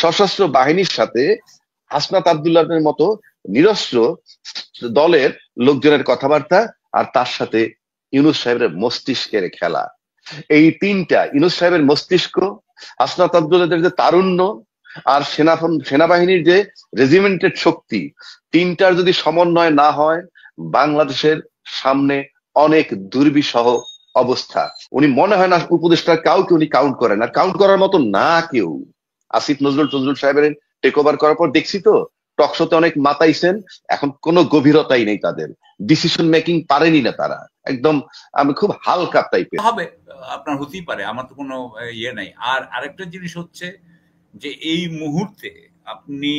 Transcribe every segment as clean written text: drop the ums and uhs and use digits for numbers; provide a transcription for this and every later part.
সশস্ত্র বাহিনীর সাথে হাসনাত আব্দুল্লাহের মতো নিরস্ত্র দলের লোকজনের কথাবার্তা, আর তার সাথে ইউনূস সাহেবের মস্তিষ্কের খেলা। এই তিনটা, ইউনূস সাহেবের মস্তিষ্ক, হাসনাত আব্দুল্লাহের যে তারুণ্য, আর সেনাবাহিনীর যে রেজিমেন্টেড শক্তি, তিনটার যদি সমন্বয় না হয়, বাংলাদেশের সামনে অনেক দুর্বিষহ অবস্থা। উনি মনে হয় না উপদেষ্টার কাউকে উনি কাউন্ট করেন, আর কাউন্ট করার মতো না কেউ। আসিফ নজরুল সাহেবের টেক ওভার করার পর দেখছি তো টকশোতে অনেক মাতাইছেন, এখন কোনো গভীরতাই নেই তাদের, ডিসিশন মেকিং পারেনি না তারা, একদম আমি খুব হালকা টাইপের হবে। আপনার হতেই পারে, আমার তো কোনো ইয়ে নাই। আর আরেকটা জিনিস হচ্ছে যে এই মুহূর্তে আপনি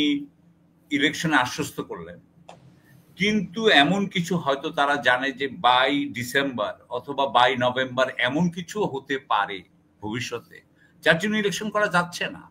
ইলেকশনে আশ্বস্ত করলেন, কিন্তু এমন কিছু হয়তো তারা জানে যে বাই ডিসেম্বর অথবা বাই নভেম্বর এমন কিছু হতে পারে ভবিষ্যতে, যার জন্য ইলেকশন করা যাচ্ছে না।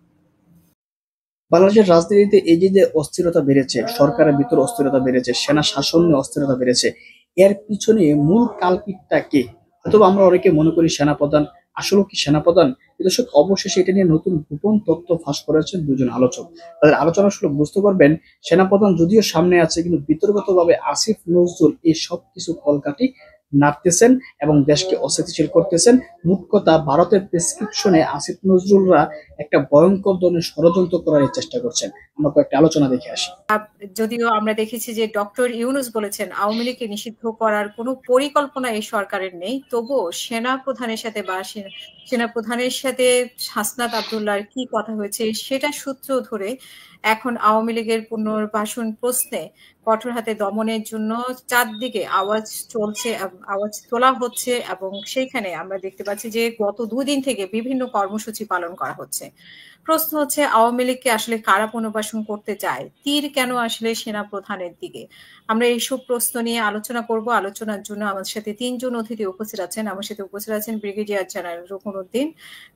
বাংলাদেশের রাজনীতিতে এই যে অস্থিরতা বেড়েছে, সরকারের ভিতর অস্থিরতা বেড়েছে, সেনা শাসনে অস্থিরতা বেড়েছে, এর পিছনে মূল কালপিটটা কে? অথবা আমরা অনেকে মনে করি সেনাপ্রধান। আসলে কি সেনাপ্রধান? দর্শক, অবশেষে এটা নিয়ে নতুন গোপন তথ্য ফাঁস করেছেন দুজন আলোচক। তাদের আলোচনা শুনে বুঝতে পারবেন সেনাপ্রধান যদিও সামনে আছে, কিন্তু বিতর্কতভাবে আসিফ নজরুল এই সব কিছু কলকাঠি নাড়তেছেন এবং দেশকে অস্থিতিশীল করতেছেন। মোট কথা, ভারতের প্রেসক্রিপশনে আসিফ নজরুলরা একটা ভয়ঙ্কর ধরনের ষড়যন্ত্র করার চেষ্টা করছেন। আমরা কয়েকটা আলোচনা দেখে আসি। যদিও আমরা দেখেছি যে ডক্টর ইউনূস বলেছেন আওয়ামী লীগকে নিষিদ্ধ করার কোনো পরিকল্পনা এই সরকারের নেই, তবুও সেনাপ্রধানের সাথে হাসনাত আব্দুল্লাহর কি কথা হয়েছে সেটা সূত্র ধরে এখন আওয়ামী লীগের পুনর্বাসন প্রশ্নে কঠোর হাতে দমনের জন্য চারদিকে আওয়াজ তোলা হচ্ছে, এবং সেইখানে আমরা দেখতে পাচ্ছি যে গত 2 দিন থেকে বিভিন্ন কর্মসূচি পালন করা হচ্ছে। প্রশ্ন হচ্ছে, আওয়ামী লীগকে আসলে কারা পুনর্বাসন করতে চায়? তীর কেন আসলে সেনাপ্রধানের দিকে? আমরা এইসব প্রশ্ন নিয়ে আলোচনা করব। আলোচনার জন্য আমার সাথে 3 জন অতিথি উপস্থিত আছেন। আমার সাথে উপস্থিত আছেন ব্রিগেডিয়ার জেনারেল রুকনউদ্দিন,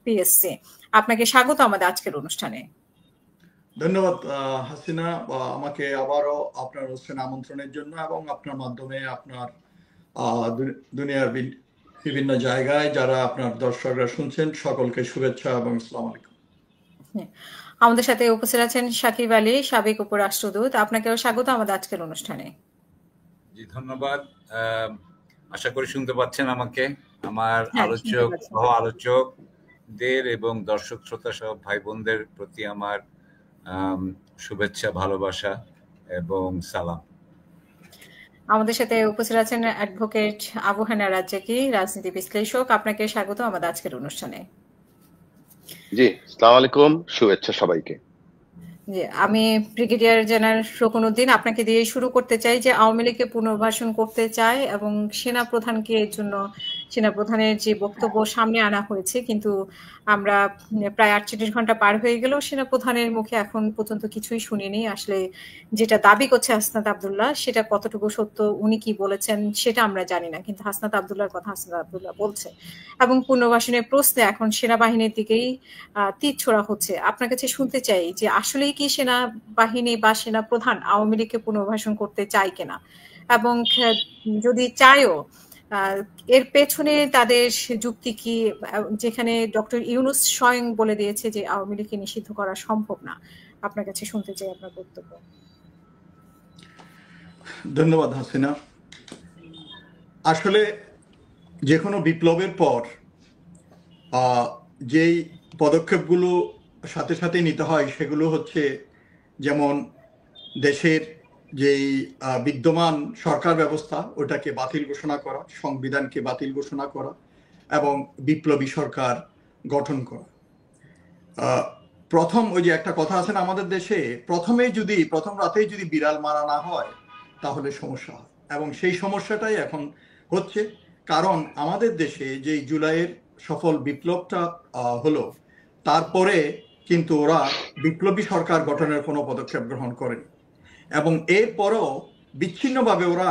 পিএসসি। আপনাকে স্বাগত আমাদের আজকের অনুষ্ঠানে। ধন্যবাদ হাসিনা, আমাকে আবারও আপনার অনুষ্ঠানে আমন্ত্রণের জন্য, এবং আপনার মাধ্যমে আপনার দুনিয়ার বিভিন্ন জায়গায় যারা আপনার দর্শকরা শুনছেন সকলকে শুভেচ্ছা এবং আসসালামু আলাইকুম। আমাদের সাথে উপস্থিত আছেন শাকিব আলী, সাবেক উপরাষ্ট্রদূত। আপনাকেও স্বাগত আমাদের আজকের অনুষ্ঠানে। জি ধন্যবাদ। আশা করি শুনতে পাচ্ছেন আমাকে। আমার সহ আলোচকদের এবং দর্শক শ্রোতা সহ ভাই বোনদের প্রতি আমার শুভেচ্ছা, ভালোবাসা এবং সালাম। আমাদের সাথে উপস্থিত আছেন অ্যাডভোকেট আবু হানা রাজ্জাকি, রাজনীতি বিশ্লেষক। আপনাকে স্বাগত আমাদের আজকের অনুষ্ঠানে। জি, আসসালামু আলাইকুম, শুভেচ্ছা সবাইকে। জি, আমি ব্রিগেডিয়ার জেনারেল রুকনউদ্দিন, আপনাকে দিয়ে শুরু করতে চাই যে আওয়ামী লীগকে পুনর্বাসন করতে চায় এবং সেনাপ্রধানকে এর জন্য সেনাপ্রধানের যে বক্তব্য সামনে আনা হয়েছে, কিন্তু আমরা প্রায় 48 ঘন্টা পার হয়ে গেল, সেনাপ্রধানের মুখে এখন পর্যন্ত কিছুই শুনিনি। আসলে যেটা দাবি করছে হাসনাত আব্দুল্লাহ সেটা কতটুকু সত্য, উনি কি বলেছেন সেটা আমরা জানি না, কিন্তু হাসনাত আব্দুল্লাহর কথা হাসনাত আব্দুল্লাহ বলছে। এবং পুনর্বাসনের প্রশ্নে এখন সেনাবাহিনীর দিকেই তীর ছোড়া হচ্ছে। আপনার কাছে শুনতে চাই যে আসলেই কি সেনাবাহিনী বা সেনাপ্রধান আওয়ামী লীগকে পুনর্বাসন করতে চায় কিনা, এবং যদি চায়ও এর পেছনে তাদের যুক্তি কি, যেখানে ডক্টর ইউনূস স্বয়ং বলে দিয়েছে যে আওয়ামী লীগকে নিষিদ্ধ করা সম্ভব না। আপনার কাছে শুনতে চাই আপনার বক্তব্য। ধন্যবাদ হাসিনা। আসলে যে কোনো বিপ্লবের পর যেই পদক্ষেপগুলো সাথে সাথে নিতে হয় সেগুলো হচ্ছে, যেমন দেশের যেই বিদ্যমান সরকার ব্যবস্থা ওটাকে বাতিল ঘোষণা করা, সংবিধানকে বাতিল ঘোষণা করা এবং বিপ্লবী সরকার গঠন করা। প্রথম ওই যে একটা কথা আছে না আমাদের দেশে, প্রথম রাতেই যদি বিড়াল মারা না হয় তাহলে সমস্যা হয়, এবং সেই সমস্যাটাই এখন হচ্ছে। কারণ আমাদের দেশে যেই জুলাইয়ের সফল বিপ্লবটা হলো, তারপরে কিন্তু ওরা বিপ্লবী সরকার গঠনের কোনো পদক্ষেপ গ্রহণ করেনি, এবং এরপরও বিচ্ছিন্নভাবে ওরা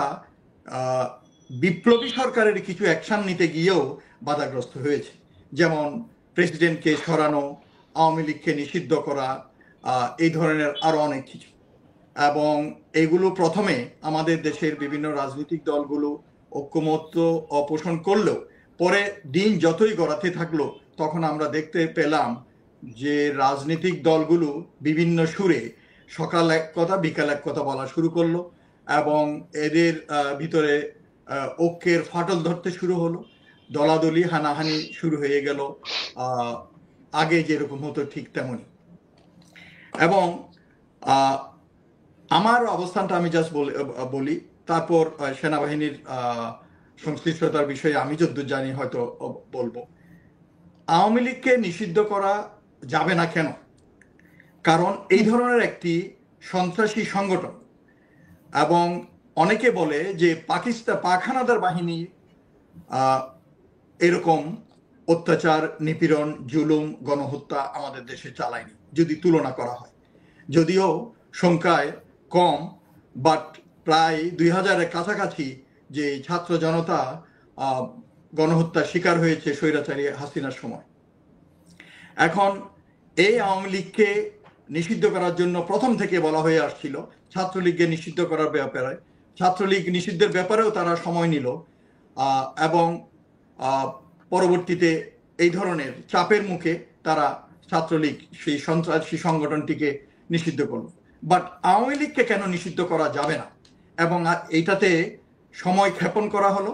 বিপ্লবী সরকারের কিছু অ্যাকশন নিতে গিয়েও বাধাগ্রস্ত হয়েছে। যেমন প্রেসিডেন্টকে সরানো, আওয়ামী লীগকে নিষিদ্ধ করা, এই ধরনের আরো অনেক কিছু। এবং এগুলো প্রথমে আমাদের দেশের বিভিন্ন রাজনৈতিক দলগুলো ঐক্যমত্য পোষণ করলেও পরে দিন যতই গড়াতে থাকলো তখন আমরা দেখতে পেলাম যে রাজনৈতিক দলগুলো বিভিন্ন সুরে সকাল এক কথা বিকাল এক কথা বলা শুরু করলো এবং এদের ভিতরে ঐক্যের ফাটল ধরতে শুরু হলো, দলাদলি হানাহানি শুরু হয়ে গেল আগে যেরকম হতো ঠিক তেমনই। এবং আমার অবস্থানটা আমি জাস্ট বলি, তারপর সেনাবাহিনীর সংশ্লিষ্টতার বিষয়ে আমি যতদূর জানি হয়তো বলবো। আওয়ামী লীগকে নিষিদ্ধ করা যাবে না কেন? কারণ এই ধরনের একটি সন্ত্রাসী সংগঠন, এবং অনেকে বলে যে পাক হানাদার বাহিনী এরকম অত্যাচার, নিপীড়ন, জুলুম, গণহত্যা আমাদের দেশে চালায়নি যদি তুলনা করা হয়। যদিও সংখ্যায় কম, বাট প্রায় 2000-এর কাছাকাছি যে ছাত্র জনতা গণহত্যার শিকার হয়েছে স্বৈরাচারী হাসিনার সময়। এখন এই আওয়ামী লীগকে নিষিদ্ধ করার জন্য প্রথম থেকে বলা হয়ে আসছিল ছাত্রলীগকে নিষিদ্ধ করার ব্যাপারে। ছাত্রলীগ নিষিদ্ধের ব্যাপারেও তারা সময় নিল এবং পরবর্তীতে এই ধরনের চাপের মুখে তারা ছাত্রলীগ সেই সন্ত্রাসী সংগঠনটিকে নিষিদ্ধ করল। বাট আওয়ামী লীগকে কেন নিষিদ্ধ করা যাবে না, এবং এইটাতে সময় ক্ষেপণ করা হলো।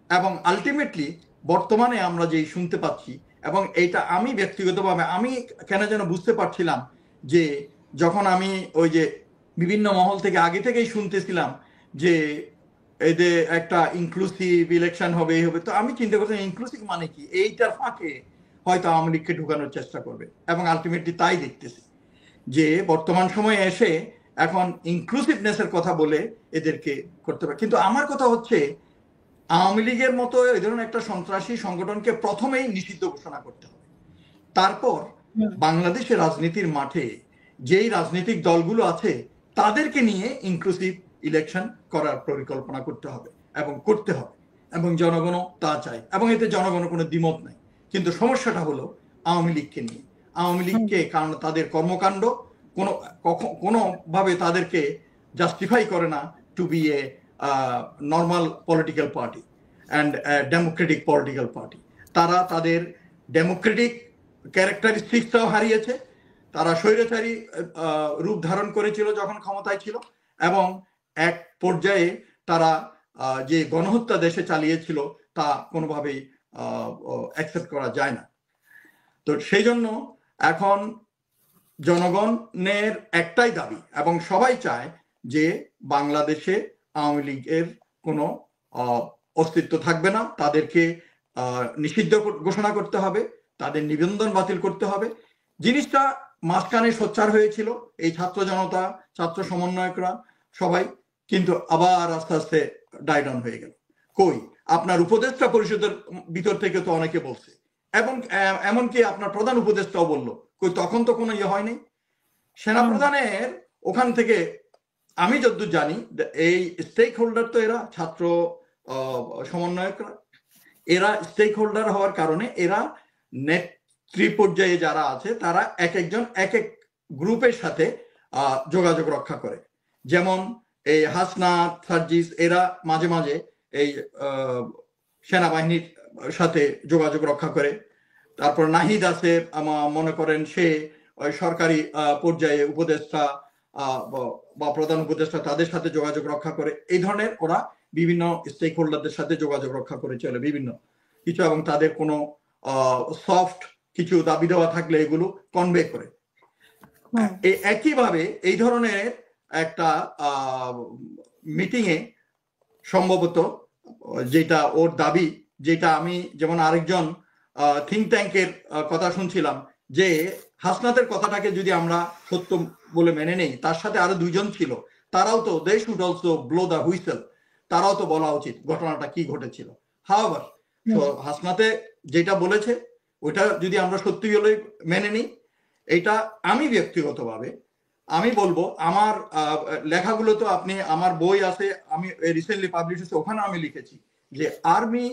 এবং আলটিমেটলি বর্তমানে আমরা যেই শুনতে পাচ্ছি, এবং এইটা আমি ব্যক্তিগতভাবে আমি কেন যেন বুঝতে পারছিলাম যে যখন আমি ওই যে বিভিন্ন মহল থেকে আগে থেকেই শুনতেছিলাম যে এদের একটা ইনক্লুসিভ ইলেকশন হবে, তো আমি চিন্তা করছিলাম ইনক্লুসিভ মানে কি, এইটার ফাঁকে হয়তো আওয়ামী লীগকে ঢুকানোর চেষ্টা করবে। এবং আলটিমেটলি তাই দেখতেছি যে বর্তমান সময়ে এসে এখন ইনক্লুসিভনেসের কথা বলে এদেরকে করতে পারে। কিন্তু আমার কথা হচ্ছে আওয়ামী লীগের মতো এই ধরনের একটা সন্ত্রাসী সংগঠনকে প্রথমেই নিষিদ্ধ ঘোষণা করতে হবে, তারপর বাংলাদেশের রাজনীতির মাঠে যেই রাজনৈতিক দলগুলো আছে তাদেরকে নিয়ে ইনক্লুসিভ ইলেকশন করার পরিকল্পনা করতে হবে এবং করতে হবে, এবং জনগণও তা চায়, এবং এতে জনগণের কোনো দ্বিমত নাই। কিন্তু সমস্যাটা হলো আওয়ামী লীগকে নিয়ে। আওয়ামী লীগকে, কারণ তাদের কর্মকাণ্ড কোনোভাবে তাদেরকে জাস্টিফাই করে না to be a normal political party and democratic political party. তারা তাদের ডেমোক্রেটিক ক্যারেক্টারিস্টিক্সটাও হারিয়েছে। তারা স্বৈরাচারী রূপ ধারণ করেছিল যখন ক্ষমতায় ছিল, এবং এক পর্যায়ে তারা যে গণহত্যা দেশে চালিয়েছিল তা কোনোভাবেই অ্যাকসেপ্ট করা যায় না। তো সেই জন্য এখন জনগণের একটাই দাবি, এবং সবাই চায় যে বাংলাদেশে আওয়ামী লীগের কোনো অস্তিত্ব থাকবে না, তাদেরকে নিষিদ্ধ ঘোষণা করতে হবে, তাদের নিবন্ধন বাতিল করতে হবে। জিনিসটা মাঝখানে সোচ্চার হয়েছিল এই ছাত্র জনতা, ছাত্র সমন্বয়করা সবাই, কিন্তু আবার আস্তে আস্তে ডাইডাউন হয়ে গেল। কই, আপনার উপদেষ্টা পরিষদের ভিতর থেকে তো অনেকে বলছে, এবং এমনকি আপনার প্রধান উপদেষ্টাও বলল, কই তখন তো কোনো ইয়ে হয়নি। সেনাপ্রধানের ওখান থেকে আমি যতদূর জানি এই স্টেক হোল্ডার তো এরা ছাত্র সমন্বয়করা, এরা স্টেক হোল্ডার হওয়ার কারণে এরা নেতৃ পর্যায়ে যারা আছে তারা এক একজন এক এক গ্রুপের সাথে যোগাযোগ রক্ষা করে। যেমন এই হাসনাত, সার্জিস এরা মাঝে মাঝে এই সেনাবাহিনীর সাথে যোগাযোগ রক্ষা করে। তারপর নাহিদ আছে, মনে করেন সে সরকারি পর্যায়ে উপদেষ্টা বা প্রধান উপদেষ্টা, তাদের সাথে যোগাযোগ রক্ষা করে। এই ধরনের ওরা বিভিন্ন স্টেক হোল্ডারদের সাথে যোগাযোগ রক্ষা করে চলে বিভিন্ন কিছু, এবং তাদের কোনো সফট কিছু দাবি দেওয়া থাকলে এগুলো কনভে করে। একইভাবে এই ধরনের একটা মিটিংয়ে সম্ভবত যেটা ওর দাবি, যেটা আমি যেমন আরেকজন থিঙ্ক ট্যাঙ্কের কথা শুনছিলাম, যে হাসনাতের কথাটাকে যদি আমরা সত্য বলে মেনে নেই, তার সাথে আরো দুইজন ছিল, তারাও তো they should also blow the whistle, তারাও তো বলা উচিত ঘটনাটা কি ঘটেছিল। হাওয়ার হাসনাতে যেটা বলেছে ওইটা যদি আমরা সত্যি বলে মেনে নিই, এটা আমি ব্যক্তিগতভাবে আমি বলবো, আমার লেখাগুলো তো আপনি, আমার বই আছে, আমি রিসেন্টলি পাবলিশ হয়েছে, ওখানে আমি লিখেছি যে army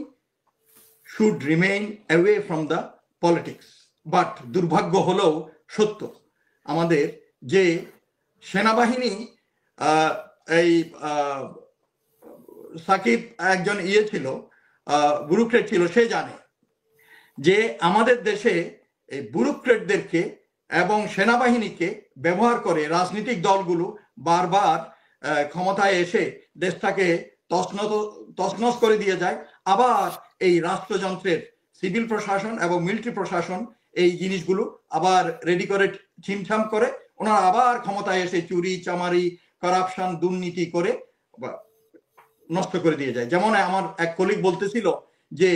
should remain away from the politics. But দুর্ভাগ্য হলেও সত্য, আমাদের যে সেনাবাহিনী, এই সাকিব একজন ছিল, ব্যুরোক্রেট ছিল, সে জানে যে আমাদের দেশে এই ব্যুরোক্রেটদেরকে এবং সেনাবাহিনীকে ব্যবহার করে রাজনৈতিক দলগুলো বারবার ক্ষমতায় এসে দেশটাকে তছনছ করে দিয়ে যায়। আবার এই রাষ্ট্রযন্ত্রের সিভিল প্রশাসন এবং মিলিটারি প্রশাসন এই জিনিসগুলো আবার রেডি করে ছিমছাম করে ওনারা আবার ক্ষমতায় এসে চুরি চামারি করাপশন দুর্নীতি করে নষ্ট করে দিয়ে যায়। যেমন আমার এক কলিগ বলতেছিল যে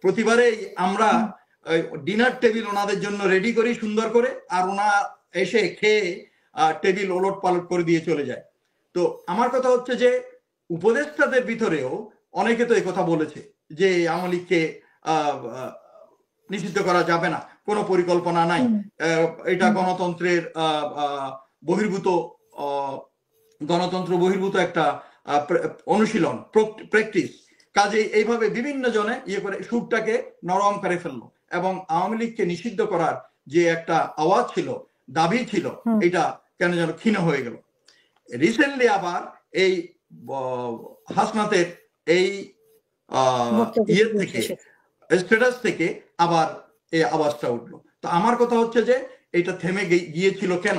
প্রতিবারেই আমরা ডিনার টেবিল ওনাদের জন্য রেডি করি সুন্দর করে, আর ওনা এসে খেয়ে টেবিল ওলট পালট করে দিয়ে চলে যায়। তো আমার কথা হচ্ছে যে উপদেষ্টাদের ভিতরেও অনেকে তো এই কথা বলেছে যে আওয়ামী লীগকে নিষিদ্ধ করা যাবে না, কোনো পরিকল্পনা নাই, এটা গণতন্ত্রের গণতন্ত্র বহির্ভূত একটা অনুশীলন প্র্যাকটিস। কাজে এইভাবে বিভিন্ন জনে ইয়ে করে সুরটাকে নরম করে ফেললো এবং আওয়ামী লীগকে নিষিদ্ধ করার যে একটা আওয়াজ ছিল, দাবি ছিল, এটা কেন যেন ক্ষীণ হয়ে গেল। রিসেন্টলি আবার এই হাসনাতের এই ইয়ে থেকে স্ট্যাটাস থেকে আবার এই আওয়াজটা উঠলো। তো আমার কথা হচ্ছে যে এটা থেমে গিয়েছিল কেন,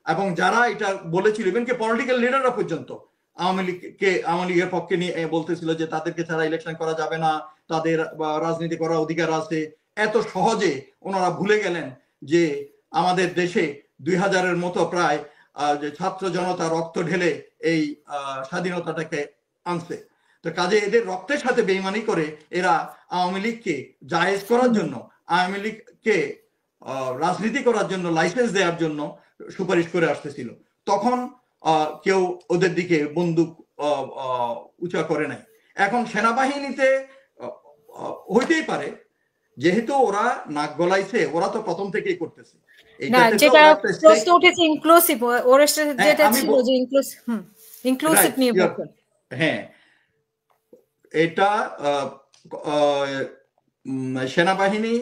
এবং যারা এটা বলেছিল ইভেন কি পলিটিক্যাল লিডাররা পর্যন্ত আওয়ামী লীগের পক্ষে নিয়ে বলতেছিল যে তাদেরকে ছাড়া ইলেকশন করা যাবে না, তাদের রাজনীতি করার অধিকার আছে, এত সহজে ওনারা ভুলে গেলেন যে আমাদের দেশে 2000-এর মতো প্রায় যে ছাত্র জনতা রক্ত ঢেলে এই স্বাধীনতাটাকে আনছে। তো কাজে এদের রক্তের সাথে বেইমানি করে এরা আওয়ামী লীগকে জায়েজ করার জন্য, আওয়ামী লীগকে রাজনীতি করার জন্য লাইসেন্স দেওয়ার জন্য সুপারিশ করে আসতেছিল। তখন কেউ ওদের দিকে বন্দুক উঁচা করে নাই। এখন সেনাবাহিনীতে হইতেই পারে, যেহেতু ওরা নাক গলাইছে, ওরা তো প্রথম থেকেই করতেছে। না, যেটা প্রশ্ন উঠেছে ইনক্লুসিভ, ওর যেটা ছিল যে ইনক্লুসিভ নিয়ে বলছেন। হ্যাঁ, এটা সেনাবাহিনী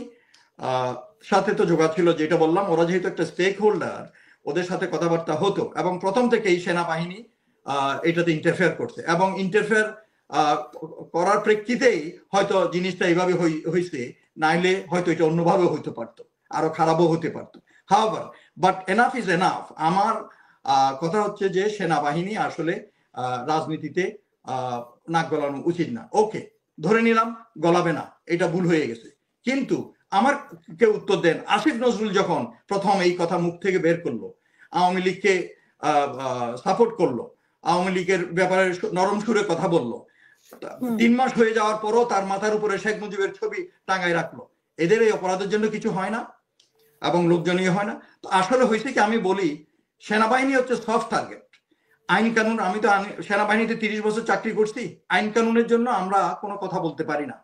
সাথে তো যোগাযোগ ছিল, যেটা বললাম, ওরা যেহেতু একটা স্টেক হোল্ডার, ওদের সাথে কথাবার্তা হতো এবং প্রথম থেকেই সেনাবাহিনী এটাতে ইন্টারফেয়ার করছে এবং ইন্টারফেয়ার করার প্রেক্ষিতেই হয়তো জিনিসটা এইভাবে হয়েছে, নাইলে হয়তো এটা অন্যভাবে হইতে পারতো, আরো খারাপও হতে পারতো। হাওয়ার বাট এনাফ ইজ এনাফ। আমার কথা হচ্ছে যে সেনাবাহিনী আসলে রাজনীতিতে নাক গলানো উচিত না। ওকে, ধরে নিলাম গলাবে না, এটা ভুল হয়ে গেছে, কিন্তু আমার কেউ উত্তর দেন, আসিফ নজরুল যখন প্রথম এই কথা মুখ থেকে বের করলো, আওয়ামী লীগকে সাপোর্ট করলো, আওয়ামী লীগের ব্যাপারে নরম সুরে কথা বললো, 3 মাস হয়ে যাওয়ার পরও তার মাথার উপরে শেখ মুজিবের ছবি টাঙায় রাখলো, এদের এই অপরাধের জন্য কিছু হয় না এবং লোকজনীয় হয় না? তো আসলে হয়েছে কি, আমি বলি সেনাবাহিনী হচ্ছে সফট টার্গেট। আইন কানুন, আমি তো সেনাবাহিনীতে 30 বছর চাকরি করছি, আইন কানুনের জন্য আমরা কোনো কথা বলতে পারি না।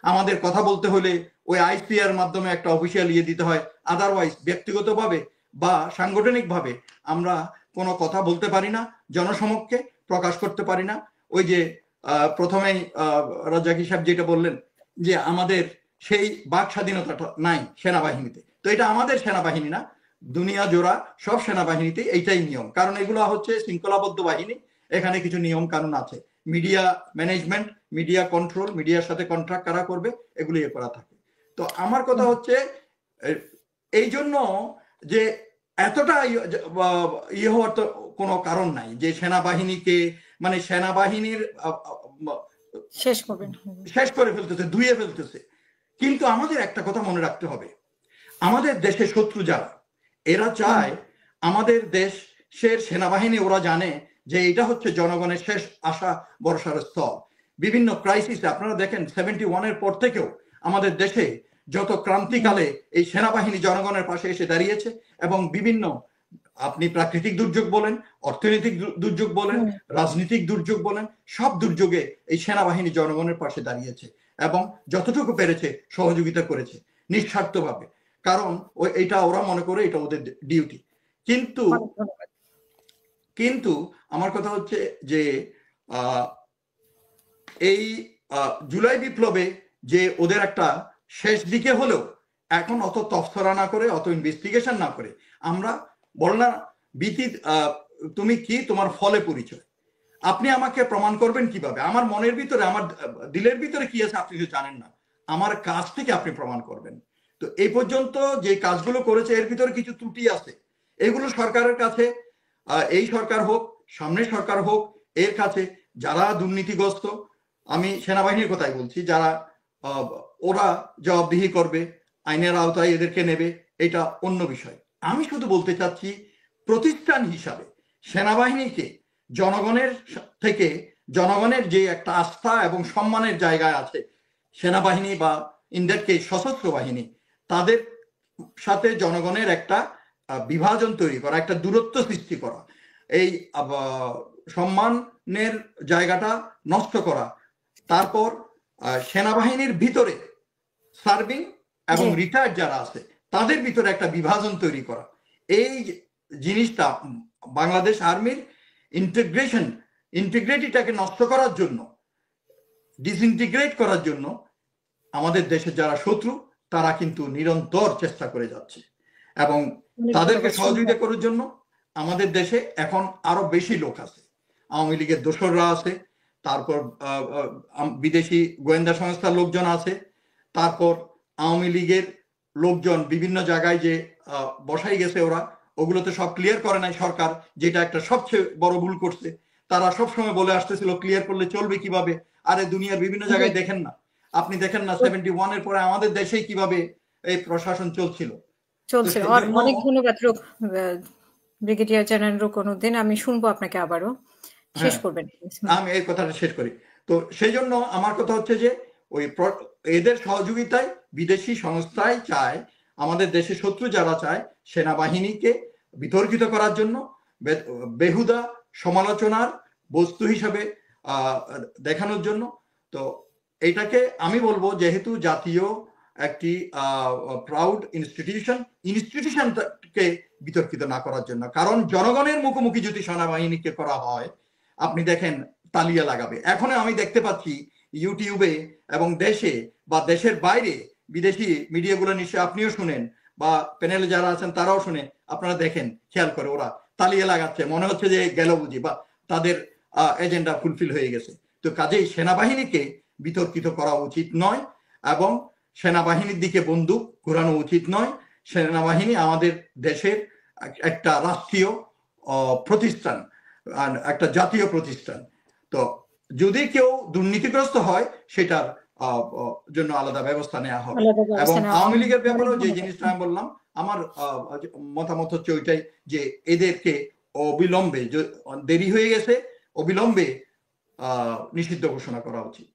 আমাদের কথা বলতে হলে ওই আইসিআর মাধ্যমে একটা অফিসিয়াল ইয়ে দিতে হয়, আদারওয়াইজ ব্যক্তিগতভাবে বা সাংগঠনিকভাবে আমরা কোনো কথা বলতে পারি না, জনসমক্ষে প্রকাশ করতে পারি না। ওই যে প্রথমেই রাজ্জাকি সাহেব যেটা বললেন যে আমাদের সেই বাক স্বাধীনতাটা নাই সেনাবাহিনীতে, তো এটা আমাদের সেনাবাহিনী না, দুনিয়া জোড়া সব সেনাবাহিনীতে এইটাই নিয়ম। কারণ এগুলো হচ্ছে শৃঙ্খলাবদ্ধ বাহিনী, এখানে কিছু নিয়ম কানুন আছে, মিডিয়া ম্যানেজমেন্ট, মিডিয়া কন্ট্রোল, মিডিয়ার সাথে কন্ট্রাক্ট কারা করবে, এগুলো ইয়ে করা থাকে। তো আমার কথা হচ্ছে এই জন্য যে এতটা ইয়ে হওয়ার তো কোনো কারণ নাই যে সেনাবাহিনীকে, মানে সেনাবাহিনীর শেষ করে ফেলতেছে, ধুয়ে ফেলতেছে। কিন্তু আমাদের একটা কথা মনে রাখতে হবে, আমাদের দেশে শত্রু যারা, এরা চায় আমাদের দেশের সেনাবাহিনী, ওরা জানে যে এটা হচ্ছে জনগণের শেষ আশা ভরসার স্থল। বিভিন্ন ক্রাইসিসে আপনারা দেখেন 71-এর পর থেকেও আমাদের দেশে যত ক্রান্তিকালে এই সেনাবাহিনী জনগণের পাশে এসে দাঁড়িয়েছে এবং বিভিন্ন, আপনি প্রাকৃতিক দুর্যোগ বলেন, অর্থনৈতিক দুর্যোগ বলেন, রাজনৈতিক দুর্যোগ বলেন, সব দুর্যোগে এই সেনাবাহিনী জনগণের পাশে দাঁড়িয়েছে এবং যতটুকু পেরেছে সহযোগিতা করেছে নিঃস্বার্থভাবে, কারণ এটা ওরা মনে করে এটা ওদের ডিউটি। কিন্তু আমার কথা হচ্ছে যে এই জুলাই বিপ্লবে যে ওদের একটা শেষ দিকে হলেও এখন অত তফসরা না করে, অত ইনভেস্টিগেশন না করে, আমরা বল না বিতি তুমি কি, তোমার ফলে পরিচয়, আপনি আমাকে প্রমাণ করবেন কিভাবে? আমার মনের ভিতরে, আমার দিলের ভিতরে কি আছে আপনি তো জানেন না, আমার কাজ থেকে আপনি প্রমাণ করবেন। তো এই পর্যন্ত যে কাজগুলো করেছে এর ভিতরে কিছু ত্রুটি আছে, এগুলো সরকারের কাছে, এই সরকার হোক সামনের সরকার হোক, এর কাছে যারা দুর্নীতিগ্রস্ত, আমি সেনাবাহিনীর কথাই বলছি, যারা ওরা জবাবদিহি করবে, আইনের আওতায় এদেরকে নেবে, এটা অন্য বিষয়। আমি শুধু বলতে চাচ্ছি প্রতিষ্ঠান হিসাবে সেনাবাহিনীকে জনগণের থেকে, জনগণের যে একটা আস্থা এবং সম্মানের জায়গায় আছে সেনাবাহিনী বা ইন্ডিয়াকে সশস্ত্র বাহিনী, তাদের সাথে জনগণের একটা বিভাজন তৈরি করা, একটা দূরত্ব সৃষ্টি করা, এই সম্মানের জায়গাটা নষ্ট করা, তারপর সেনাবাহিনীর ভিতরে সার্ভিং এবং রিটায়ার্ড যারা আছে তাদের ভিতরে একটা বিভাজন তৈরি করা, এই জিনিসটা বাংলাদেশ আর্মির ইন্টিগ্রিটিটাকে নষ্ট করার জন্য, ডিসইন্টিগ্রেট করার জন্য আমাদের দেশের যারা শত্রু তারা কিন্তু নিরন্তর চেষ্টা করে যাচ্ছে। এবং তাদেরকে সহযোগিতা করার জন্য আমাদের দেশে এখন আরো বেশি লোক আছে, আওয়ামী লীগের দোসররা আছে, তারপর বিদেশি গোয়েন্দা সংস্থার লোকজন আছে, তারপর আওয়ামী লীগের লোকজন বিভিন্ন জায়গায় যে বসাই গেছে ওরা, ওগুলোতে সব ক্লিয়ার করে নাই সরকার, যেটা একটা সবচেয়ে বড় ভুল করছে। তারা সবসময় বলে আসতেছিল ক্লিয়ার করলে চলবে কিভাবে, আরে দুনিয়ার বিভিন্ন জায়গায় দেখেন না, আপনি দেখেন না 71 এর পরে আমাদের দেশেই কিভাবে এই প্রশাসন চলছিল। অনেক ধন্যবাদ ব্রিগেডিয়ার জেনারেল রুকনুদ্দিন, আমি শুনবো আপনাকে আবারও, শেষ করবেন। আমি এই কথাটা শেষ করি। তো সেই জন্য আমার কথা হচ্ছে যে ওই এদের সহযোগিতায় বিদেশি সংস্থায় চায়, আমাদের দেশের শত্রু যারা চায় সেনাবাহিনীকে বিতর্কিত করার জন্য, বেহুদা সমালোচনার বস্তু হিসাবে দেখানোর জন্য। তো এইটাকে আমি বলবো যেহেতু জাতীয় একটি প্রাউড ইনস্টিটিউশনকে বিতর্কিত না করার জন্য, কারণ জনগণের মুখোমুখি যদি সেনাবাহিনীকে করা হয়, আপনি দেখেন তালিয়া লাগাবে। এখন আমি দেখতে পাচ্ছি ইউটিউবে এবং দেশে বা দেশের বাইরে বিদেশি মিডিয়াগুলো, নিশ্চয়ই আপনিও শুনেন বা প্যানেলে যারা আছেন তারাও শুনে, আপনারা দেখেন খেয়াল করে ওরা তালিয়া লাগাচ্ছে, মনে হচ্ছে যে গেল বুঝি বা তাদের এজেন্ডা ফুলফিল হয়ে গেছে। তো কাজেই সেনাবাহিনীকে বিতর্কিত করা উচিত নয় এবং সেনাবাহিনীর দিকে বন্দুক ঘোরানো উচিত নয়। সেনাবাহিনী আমাদের দেশের একটা রাষ্ট্রীয় প্রতিষ্ঠান, একটা জাতীয় প্রতিষ্ঠান। তো যদি কেউ দুর্নীতিগ্রস্ত হয় সেটার জন্য আলাদা ব্যবস্থা নেওয়া হবে। এবং আওয়ামী লীগের ব্যাপারেও যে জিনিসটা আমি বললাম, আমার মতামত হচ্ছে ওইটাই, যে এদেরকে অবিলম্বে, দেরি হয়ে গেছে, অবিলম্বে নিষিদ্ধ ঘোষণা করা উচিত।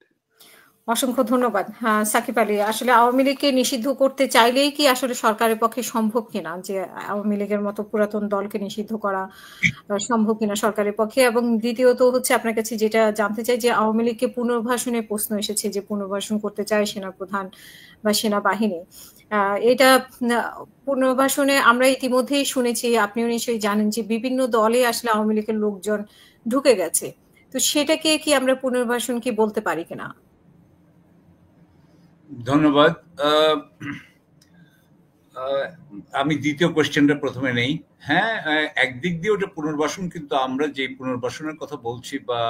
অসংখ্য ধন্যবাদ। হ্যাঁ সাকিব আলী, আসলে আওয়ামী লীগকে নিষিদ্ধ করতে চাইলেই কি আসলে সরকারের পক্ষে সম্ভব কিনা, যে আওয়ামী লীগের মতো পুরাতন দলকে নিষিদ্ধ করা সম্ভব কিনা সরকারের পক্ষে? এবং দ্বিতীয়ত হচ্ছে আপনার কাছে যেটা জানতে চাই, যে আওয়ামী লীগকে পুনর্বাসনের প্রশ্ন এসেছে, যে পুনর্বাসন করতে চায় সেনাপ্রধান বা সেনাবাহিনী। এটা পুনর্বাসনে আমরা ইতিমধ্যেই শুনেছি, আপনিও নিশ্চয়ই জানেন, যে বিভিন্ন দলে আসলে আওয়ামী লীগের লোকজন ঢুকে গেছে। তো সেটাকে কি আমরা পুনর্বাসন কি বলতে পারি কিনা? ধন্যবাদ। আমি দ্বিতীয় কোয়েশ্চেনটা প্রথমে নেই। হ্যাঁ, একদিক দিয়ে ওটা পুনর্বাসন, কিন্তু আমরা যে পুনর্বাসনের কথা বলছি বা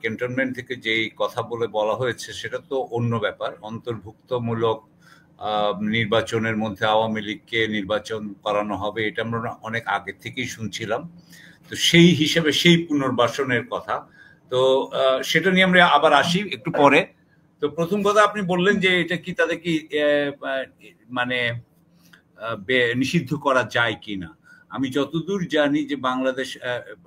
ক্যান্টনমেন্ট থেকে যেই কথা বলা হয়েছে সেটা তো অন্য ব্যাপার। অন্তর্ভুক্তমূলক নির্বাচনের মধ্যে আওয়ামী লীগকে নির্বাচন করানো হবে, এটা আমরা অনেক আগে থেকেই শুনছিলাম। তো সেই হিসেবে সেই পুনর্বাসনের কথা, তো সেটা নিয়ে আমরা আবার আসি একটু পরে। তো প্রথম কথা আপনি বললেন যে এটা কি তাদের কি মানে নিষিদ্ধ করা যায় কিনা। আমি যতদূর জানি যে বাংলাদেশ,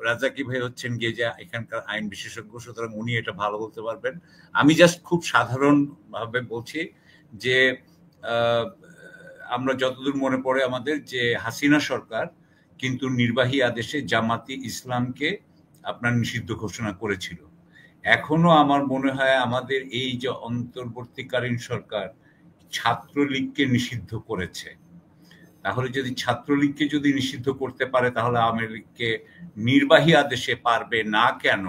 রাজাকি ভাই হচ্ছেন গিয়ে যে এখানকার আইন বিশেষজ্ঞ, সুতরাং উনি এটা ভালো বলতে পারবেন। আমি জাস্ট খুব সাধারণ ভাবে বলছি যে আমরা যতদূর মনে পড়ে আমাদের, যে হাসিনা সরকার কিন্তু নির্বাহী আদেশে জামাতি ইসলামকে আপনার নিষিদ্ধ ঘোষণা করেছিল। এখনো আমার মনে হয় আমাদের এই যে অন্তর্বর্তীকালীন সরকার ছাত্রলীগকে নিষিদ্ধ করেছে। তাহলে যদি ছাত্রলীগকে যদি নিষিদ্ধ করতে পারে, তাহলে আওয়ামী লীগকে নির্বাহী আদেশে পারবে না কেন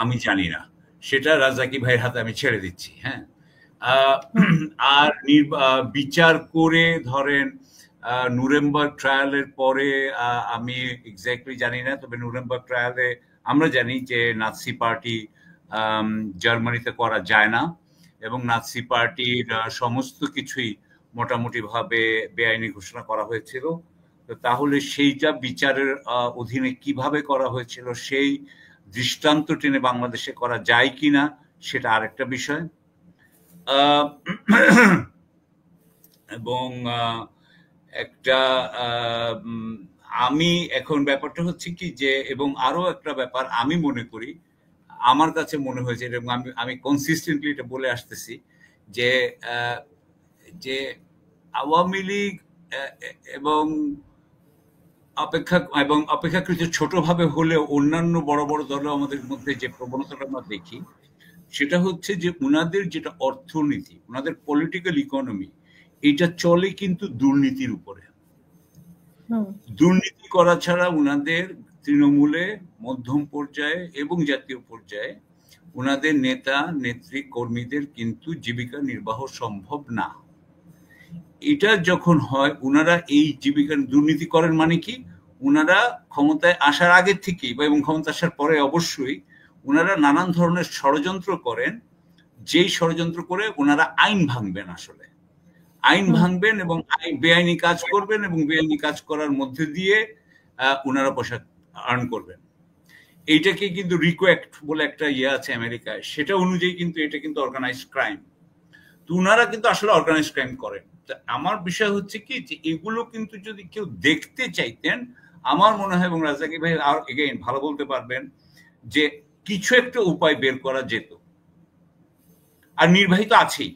আমি জানি না, সেটা রাজাকি ভাইয়ের হাতে আমি ছেড়ে দিচ্ছি। হ্যাঁ, আর বিচার করে ধরেন নুরেমবার্গ ট্রায়ালের পরে, আমি এক্স্যাক্টলি জানি না, তবে নুরেমবার্গ ট্রায়ালে আমরা জানি যে নাৎসি পার্টি জার্মানিতে করা যায় না এবং নাৎসি পার্টির সমস্ত কিছুই মোটামুটি ভাবে বেআইনি ঘোষণা করা হয়েছিল। তো তাহলে সেইটা বিচারের অধীনে কিভাবে করা হয়েছিল সেই দৃষ্টান্ত টেনে বাংলাদেশে করা যায় কিনা সেটা আরেকটা বিষয়। এবং একটা আমি এখন ব্যাপারটা হচ্ছে কি যে, এবং আরো একটা ব্যাপার আমি মনে করি, আমার কাছে মনে হয়েছে এবং আমি কনসিস্টেন্টলি এটা বলে আসতেছি যে যে আওয়ামী লীগ এবং অপেক্ষাকৃত ছোটভাবে হলেও অন্যান্য বড় বড় দল আমাদের মধ্যে যে প্রবণতাটা আমরা দেখি সেটা হচ্ছে যে উনাদের যেটা অর্থনীতি, উনাদের পলিটিক্যাল ইকোনমি, এটা চলে কিন্তু দুর্নীতির উপরে। দুর্নীতি করা ছাড়া উনাদের তৃণমূলে, মধ্যম পর্যায়ে এবং জাতীয় পর্যায়ে উনাদের নেতা নেত্রী কর্মীদের কিন্তু জীবিকা নির্বাহ সম্ভব না। এটা যখন হয়, উনারা এই জীবিকা দুর্নীতি করেন মানে কি, উনারা ক্ষমতায় আসার আগে থেকেই এবং ক্ষমতা আসার পরে অবশ্যই উনারা নানান ধরনের ষড়যন্ত্র করেন, যেই ষড়যন্ত্র করে উনারা আইন ভাঙবেন, আসলে আইন ভাঙবেন এবং বেআইনি কাজ করবেন এবং বেআইনি কাজ করার মধ্যে দিয়ে উনারা পয়সা আর্ন করবেন। এইটাকে কিন্তু রিকো অ্যাক্ট বলে একটা ইয়ে আছে আমেরিকায়, সেটা অনুযায়ী কিন্তু এটা কিন্তু অর্গানাইজড ক্রাইম। তো উনারা কিন্তু আসলে অর্গানাইজড ক্রাইম করেন। আমার বিষয় হচ্ছে কি যে এগুলো কিন্তু যদি কেউ দেখতে চাইতেন, আমার মনে হয়, এবং রাজাকি ভাই আর এগেইন ভালো বলতে পারবেন, যে কিছু একটা উপায় বের করা যেত, আর নির্বাহিত আছেই।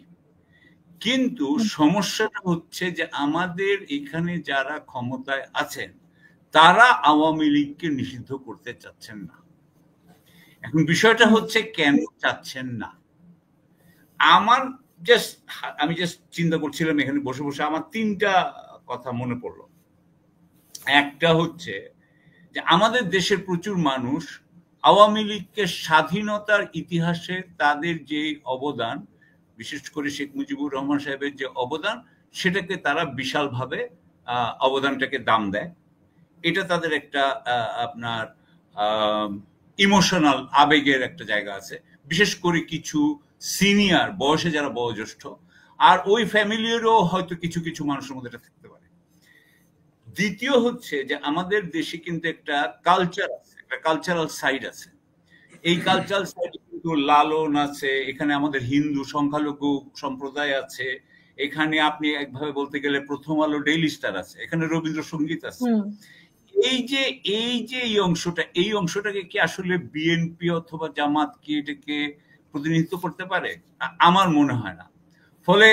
কিন্তু সমস্যাটা হচ্ছে যে আমাদের এখানে যারা ক্ষমতায় আছেন তারা আওয়ামী লীগকে নিষিদ্ধ করতে চাচ্ছেন না। এখন বিষয়টা হচ্ছে কেন চাচ্ছেন না। আমি জাস্ট চিন্তা করছিলাম এখানে বসে বসে, আমার তিনটা কথা মনে পড়লো। একটা হচ্ছে যে আমাদের দেশের প্রচুর মানুষ আওয়ামী লীগকে স্বাধীনতার ইতিহাসে তাদের যে অবদান, বিশেষ করে শেখ মুজিবুর রহমান সাহেবের যে অবদান, সেটাকে তারা বিশালভাবে অবদানটাকে দাম দেয়। এটা তাদের একটা আপনার ইমোশনাল আবেগের একটা জায়গা আছে, বিশেষ করে কিছু সিনিয়র বয়সে যারা বয়োজ্যেষ্ঠ, আর ওই ফ্যামিলিরও হয়তো কিছু কিছু মানুষের মধ্যে এটা থাকতে পারে। দ্বিতীয় হচ্ছে যে আমাদের দেশে কিন্তু একটা কালচার আছে, একটা কালচারাল সাইড আছে। এই কালচারাল সাইড কিন্তু লালন আছে, এখানে আমাদের হিন্দু সংখ্যালঘু সম্প্রদায় আছে, এখানে আপনি একভাবে বলতে গেলে প্রথম আলো ডেইলি স্টার আছে, এখানে রবীন্দ্রসঙ্গীত আছে। এই যে এই অংশটাকে কি আসলে বিএনপি অথবা জামাত কি এটাকে প্রতিনিধিত্ব করতে পারে? আমার মনে হয় না। ফলে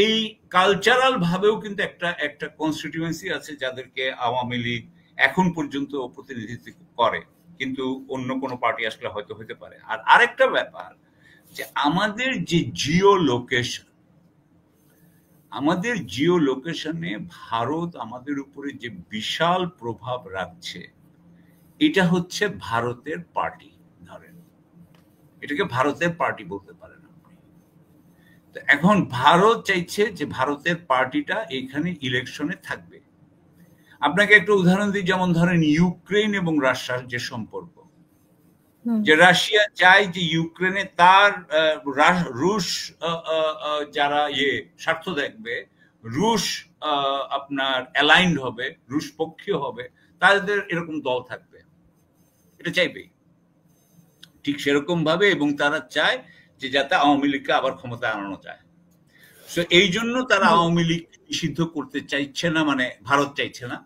এই কালচারাল ভাবেও কিন্তু একটা কনস্টিটিউয়েন্সি আছে যাদেরকে আওয়ামী লীগ এখন পর্যন্ত প্রতিনিধিত্ব করে, কিন্তু অন্য কোনো পার্টি আসলে হয়তো হতে পারে। আর আরেকটা ব্যাপার যে আমাদের যে জিও লোকেশনে ভারত আমাদের উপরে যে বিশাল প্রভাব রাখছে, এটা হচ্ছে ভারতের পার্টি। ধরেন এটাকে ভারতের পার্টি বলতে পারেন আপনি। তো এখন ভারত চাইছে যে ভারতের পার্টিটা এখানে ইলেকশনে থাকবে। আপনাকে একটা উদাহরণ দিই, যেমন ধরেন ইউক্রেন এবং রাশিয়ার যে সম্পর্ক, যে রাশিয়া চায় যে ইউক্রেনে তার রুশ যারা স্বার্থ দেখবে, রুশ আপনার অ্যালাইন্ড হবে, রুশ পক্ষীয় হবে, তাদের এরকম দল থাকবে, এটা চাইবে ঠিক সেরকম ভাবে। এবং তারা চায় যে যাতে আওয়ামী লীগকে আবার ক্ষমতায় আনানো যায়। সো এই জন্য তারা আওয়ামী লীগ নিষিদ্ধ করতে চাইছে না, মানে ভারত চাইছে না।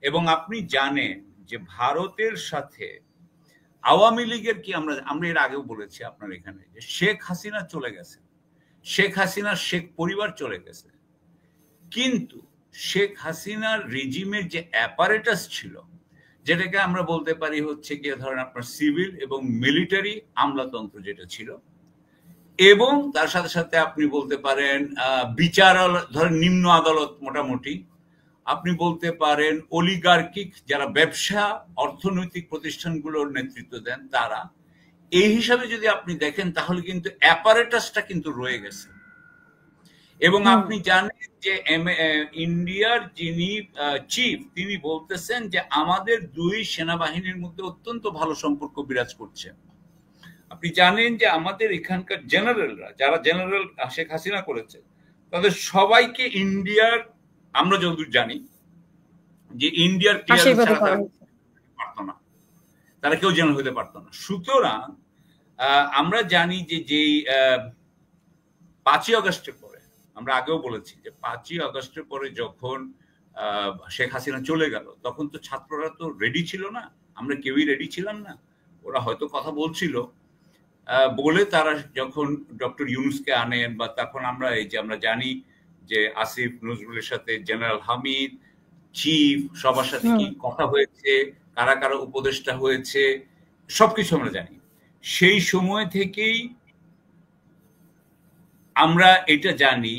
এবং আপনি জানেন যে ভারতের সাথে আওয়ামী লীগের কি, আমরা এর আগেও বলেছি আপনার এখানে, যে শেখ হাসিনা চলে গেছে, শেখ হাসিনার শেখ পরিবার চলে গেছে, কিন্তু শেখ হাসিনার রেজিমের যে অ্যাপারেটাস ছিল, যেটাকে আমরা বলতে পারি হচ্ছে গিয়ে ধরেন আপনার সিভিল এবং মিলিটারি আমলাতন্ত্র যেটা ছিল, এবং তার সাথে সাথে আপনি বলতে পারেন বিচারালয়, ধরেন নিম্ন আদালত, মোটামুটি আপনি বলতে পারেন অলিগার্কিক যারা ব্যবসা অর্থনৈতিক প্রতিষ্ঠানগুলোর নেতৃত্ব দেন তারা, এই হিসাবে যদি আপনি দেখেন তাহলে কিন্তু অ্যাপারেটাসটা কিন্তু রয়ে গেছে। এবং আপনি জানেন যে ইন্ডিয়ার যিনি চিফ, তিনি বলতেছেন যে আমাদের দুই সেনাবাহিনীর মধ্যে অত্যন্ত ভালো সম্পর্ক বিরাজ করছে। আপনি জানেন যে আমাদের এখানকার জেনারেলরা, যারা জেনারেল শেখ হাসিনা করেছে, তাদের সবাইকে ইন্ডিয়ার, আমরা যতদূর জানি যে ইন্ডিয়ার ক্লিয়ারেন্স ছাড়া তারা পারতো না, তারা কেউ জেনারেল হতে পারতো না। সুতরাং আমরা জানি যে যেই 5ই আগস্টের পরে, আমরা আগেও বলেছি যে 5ই আগস্টের পরে যখন শেখ হাসিনা চলে গেল, তখন তো ছাত্ররা তো রেডি ছিল না, আমরা কেউই রেডি ছিলাম না। ওরা হয়তো কথা বলছিল বলে তারা যখন ডক্টর ইউনূসকে আনেন, বা তখন আমরা এই যে আমরা জানি যে আসিফ নজরুলের সাথে জেনারেল হামিদ, চিফ, সবার সাথে কি কথা হয়েছে, কারা কারা উপদেষ্টা হয়েছে, সবকিছু আমরা জানি। সেই সময় থেকেই আমরা এটা জানি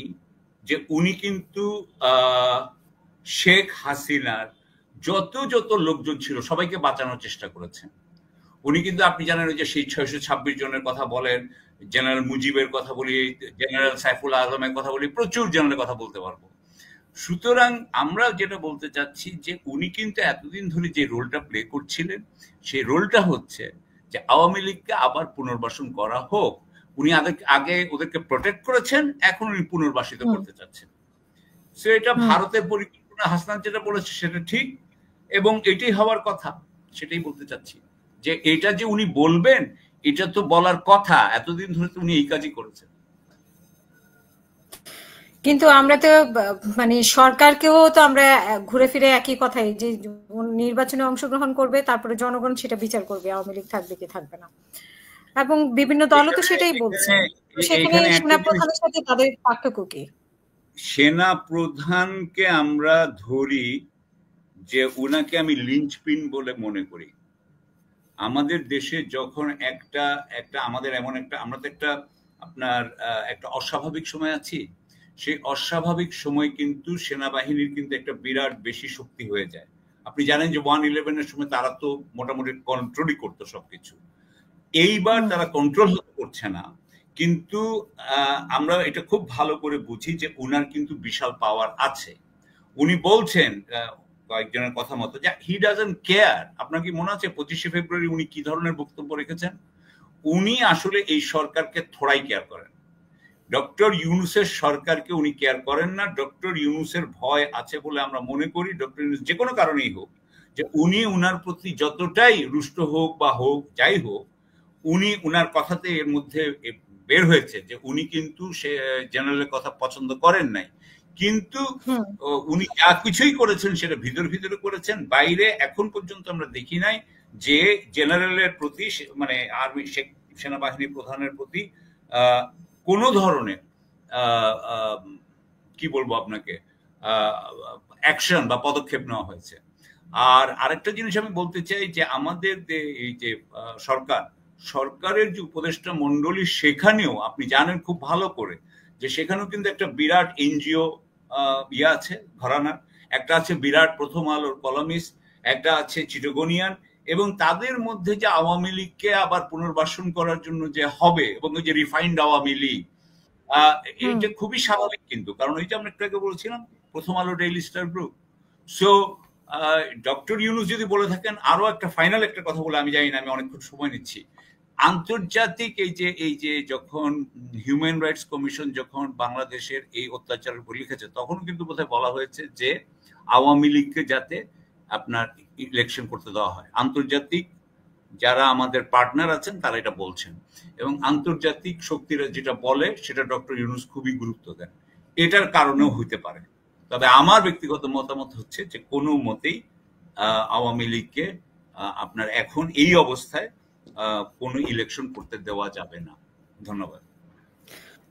যে উনি কিন্তু শেখ হাসিনার যত যত লোকজন ছিল সবাইকে বাঁচানোর চেষ্টা করেছেন। উনি কিন্তু, আপনি জানেন যে সেই 626 জনের কথা বলেন, জেনারেল মুজিবের কথা বলি, জেনারেল সাইফুল আজমের কথা বলি, প্রচুর জেনারেলের কথা বলতে পারবো। সুতরাং আমরা যেটা বলতে চাচ্ছি যে উনি কিন্তু এতদিন ধরে যে রোলটা প্লে করছিলেন, সেই রোলটা হচ্ছে যে আওয়ামী লীগকে আবার পুনর্বাসন করা হোক। উনি আগে ওদেরকে প্রোটেক্ট করেছেন, এখন উনি পুনর্বাসিত করতে চাচ্ছেন। সো এটা ভারতের পরিকল্পনা, হাসনাত যেটা বলেছে সেটা ঠিক, এবং এটাই হওয়ার কথা, সেটাই বলতে চাচ্ছি যে এটা যে উনি বলবেন, এটা তো বলার কথা, এতদিন ধরে তো উনি এই কাজই করেছেন। কিন্তু আমরা তো মানে সরকারকেও তো আমরা ঘুরে ফিরে একই কথাই, যে নির্বাচনে অংশগ্রহণ করবে, তারপরে জনগণ সেটা বিচার করবে আওয়ামী লীগ থাকবে কি থাকবে না, এবং বিভিন্ন দলও তো সেটাই বলছে। সেখানে সেনা প্রধানের সাথে তাদের পার্থক্য কি? সেনা প্রধানকে আমরা ধরি যে উনাকে আমি লিঞ্চপিন বলে মনে করি। আমাদের দেশে যখন একটা আমাদের এমন একটা, আমরা তো একটা অস্বাভাবিক সময় আছি, সেই অস্বাভাবিক সময় কিন্তু সেনাবাহিনীর কিন্তু একটা বিরাট বেশি শক্তি হয়ে যায়। আপনি জানেন যে 1/11 সময় তারা তো মোটামুটি কন্ট্রোলই করতো সবকিছু। এইবার তারা কন্ট্রোল করছে না, কিন্তু আমরা এটা খুব ভালো করে বুঝি যে উনার কিন্তু বিশাল পাওয়ার আছে। উনি বলছেন কয়েকজনের কথা মতো যে হি ডাজন্ট কেয়ার। আপনার কি মনে আছে 25শে ফেব্রুয়ারি উনি কি ধরনের বক্তব্য রেখেছেন? উনি আসলে এই সরকারকে থোড়াই কেয়ার করেন। ডক্টর ইউনূসের সরকারকে উনি কেয়ার করেন না। ডক্টর ইউনূসের ভয় আছে বলে আমরা মনে করি, ডক্টর ইউনূস যে কোনো কারণেই হোক, যে উনি উনার প্রতি যতটাই রুষ্ট হোক বা হোক, যাই হোক, উনি উনার কথাতে এর মধ্যে বের হয়েছে যে উনি কিন্তু সে জেনারেলের কথা পছন্দ করেন নাই, কিন্তু উনি যা কিছুই করেছেন সেটা ভিতরে করেছেন, বাইরে এখন পর্যন্ত আমরা দেখি নাই যে জেনারেলের প্রতি, মানে আর্মি সেনাবাহিনী প্রধানের প্রতি কোনো ধরনের কি বলবো আপনাকে অ্যাকশন বা পদক্ষেপ নেওয়া হয়েছে। আর আরেকটা জিনিস আমি বলতে চাই যে আমাদের এই যে সরকারের যে উপদেষ্টা মন্ডলী, সেখানেও আপনি জানেন খুব ভালো করে যে সেখানেও কিন্তু একটা বিরাট এনজিও আছে ঘরানার, একটা আছে বিরাট প্রথম আলোর কলামিস্ট, একটা আছে চিটাগোনিয়ান, এবং তাদের মধ্যে যে আওয়ামী লীগকে আবার পুনর্বাসন করার জন্য যে হবে, এবং ওই যে রিফাইন্ড আওয়ামী লীগ, এইটা খুবই স্বাভাবিক। কিন্তু কারণ ওই যে আমরা একটু আগে বলছিলাম প্রথম আলো, daily star group. So doctor Yunus যদি বলে থাকেন, আরো একটা ফাইনাল একটা কথা বলে আমি জানি না, আমি অনেকক্ষণ সময় নিচ্ছি, আন্তর্জাতিক এই যে যখন হিউম্যান রাইটস কমিশন যখন বাংলাদেশের এই অত্যাচারের উপর লিখেছে, তখন কিন্তু বোধহয় বলা হয়েছে যে আওয়ামী লীগকে যাতে আপনার ইলেকশন করতে দেওয়া হয়। আন্তর্জাতিক যারা আমাদের পার্টনার আছেন তারা এটা বলছেন, এবং আন্তর্জাতিক শক্তিরা যেটা বলে সেটা ডক্টর ইউনূস খুবই গুরুত্ব দেন। এটার কারণেও হইতে পারে। তবে আমার ব্যক্তিগত মতামত হচ্ছে যে কোনো মতেই আওয়ামী লীগকে আপনার এখন এই অবস্থায় কোনো ইলেকশন করতে দেওয়া যাবে না। ধন্যবাদ।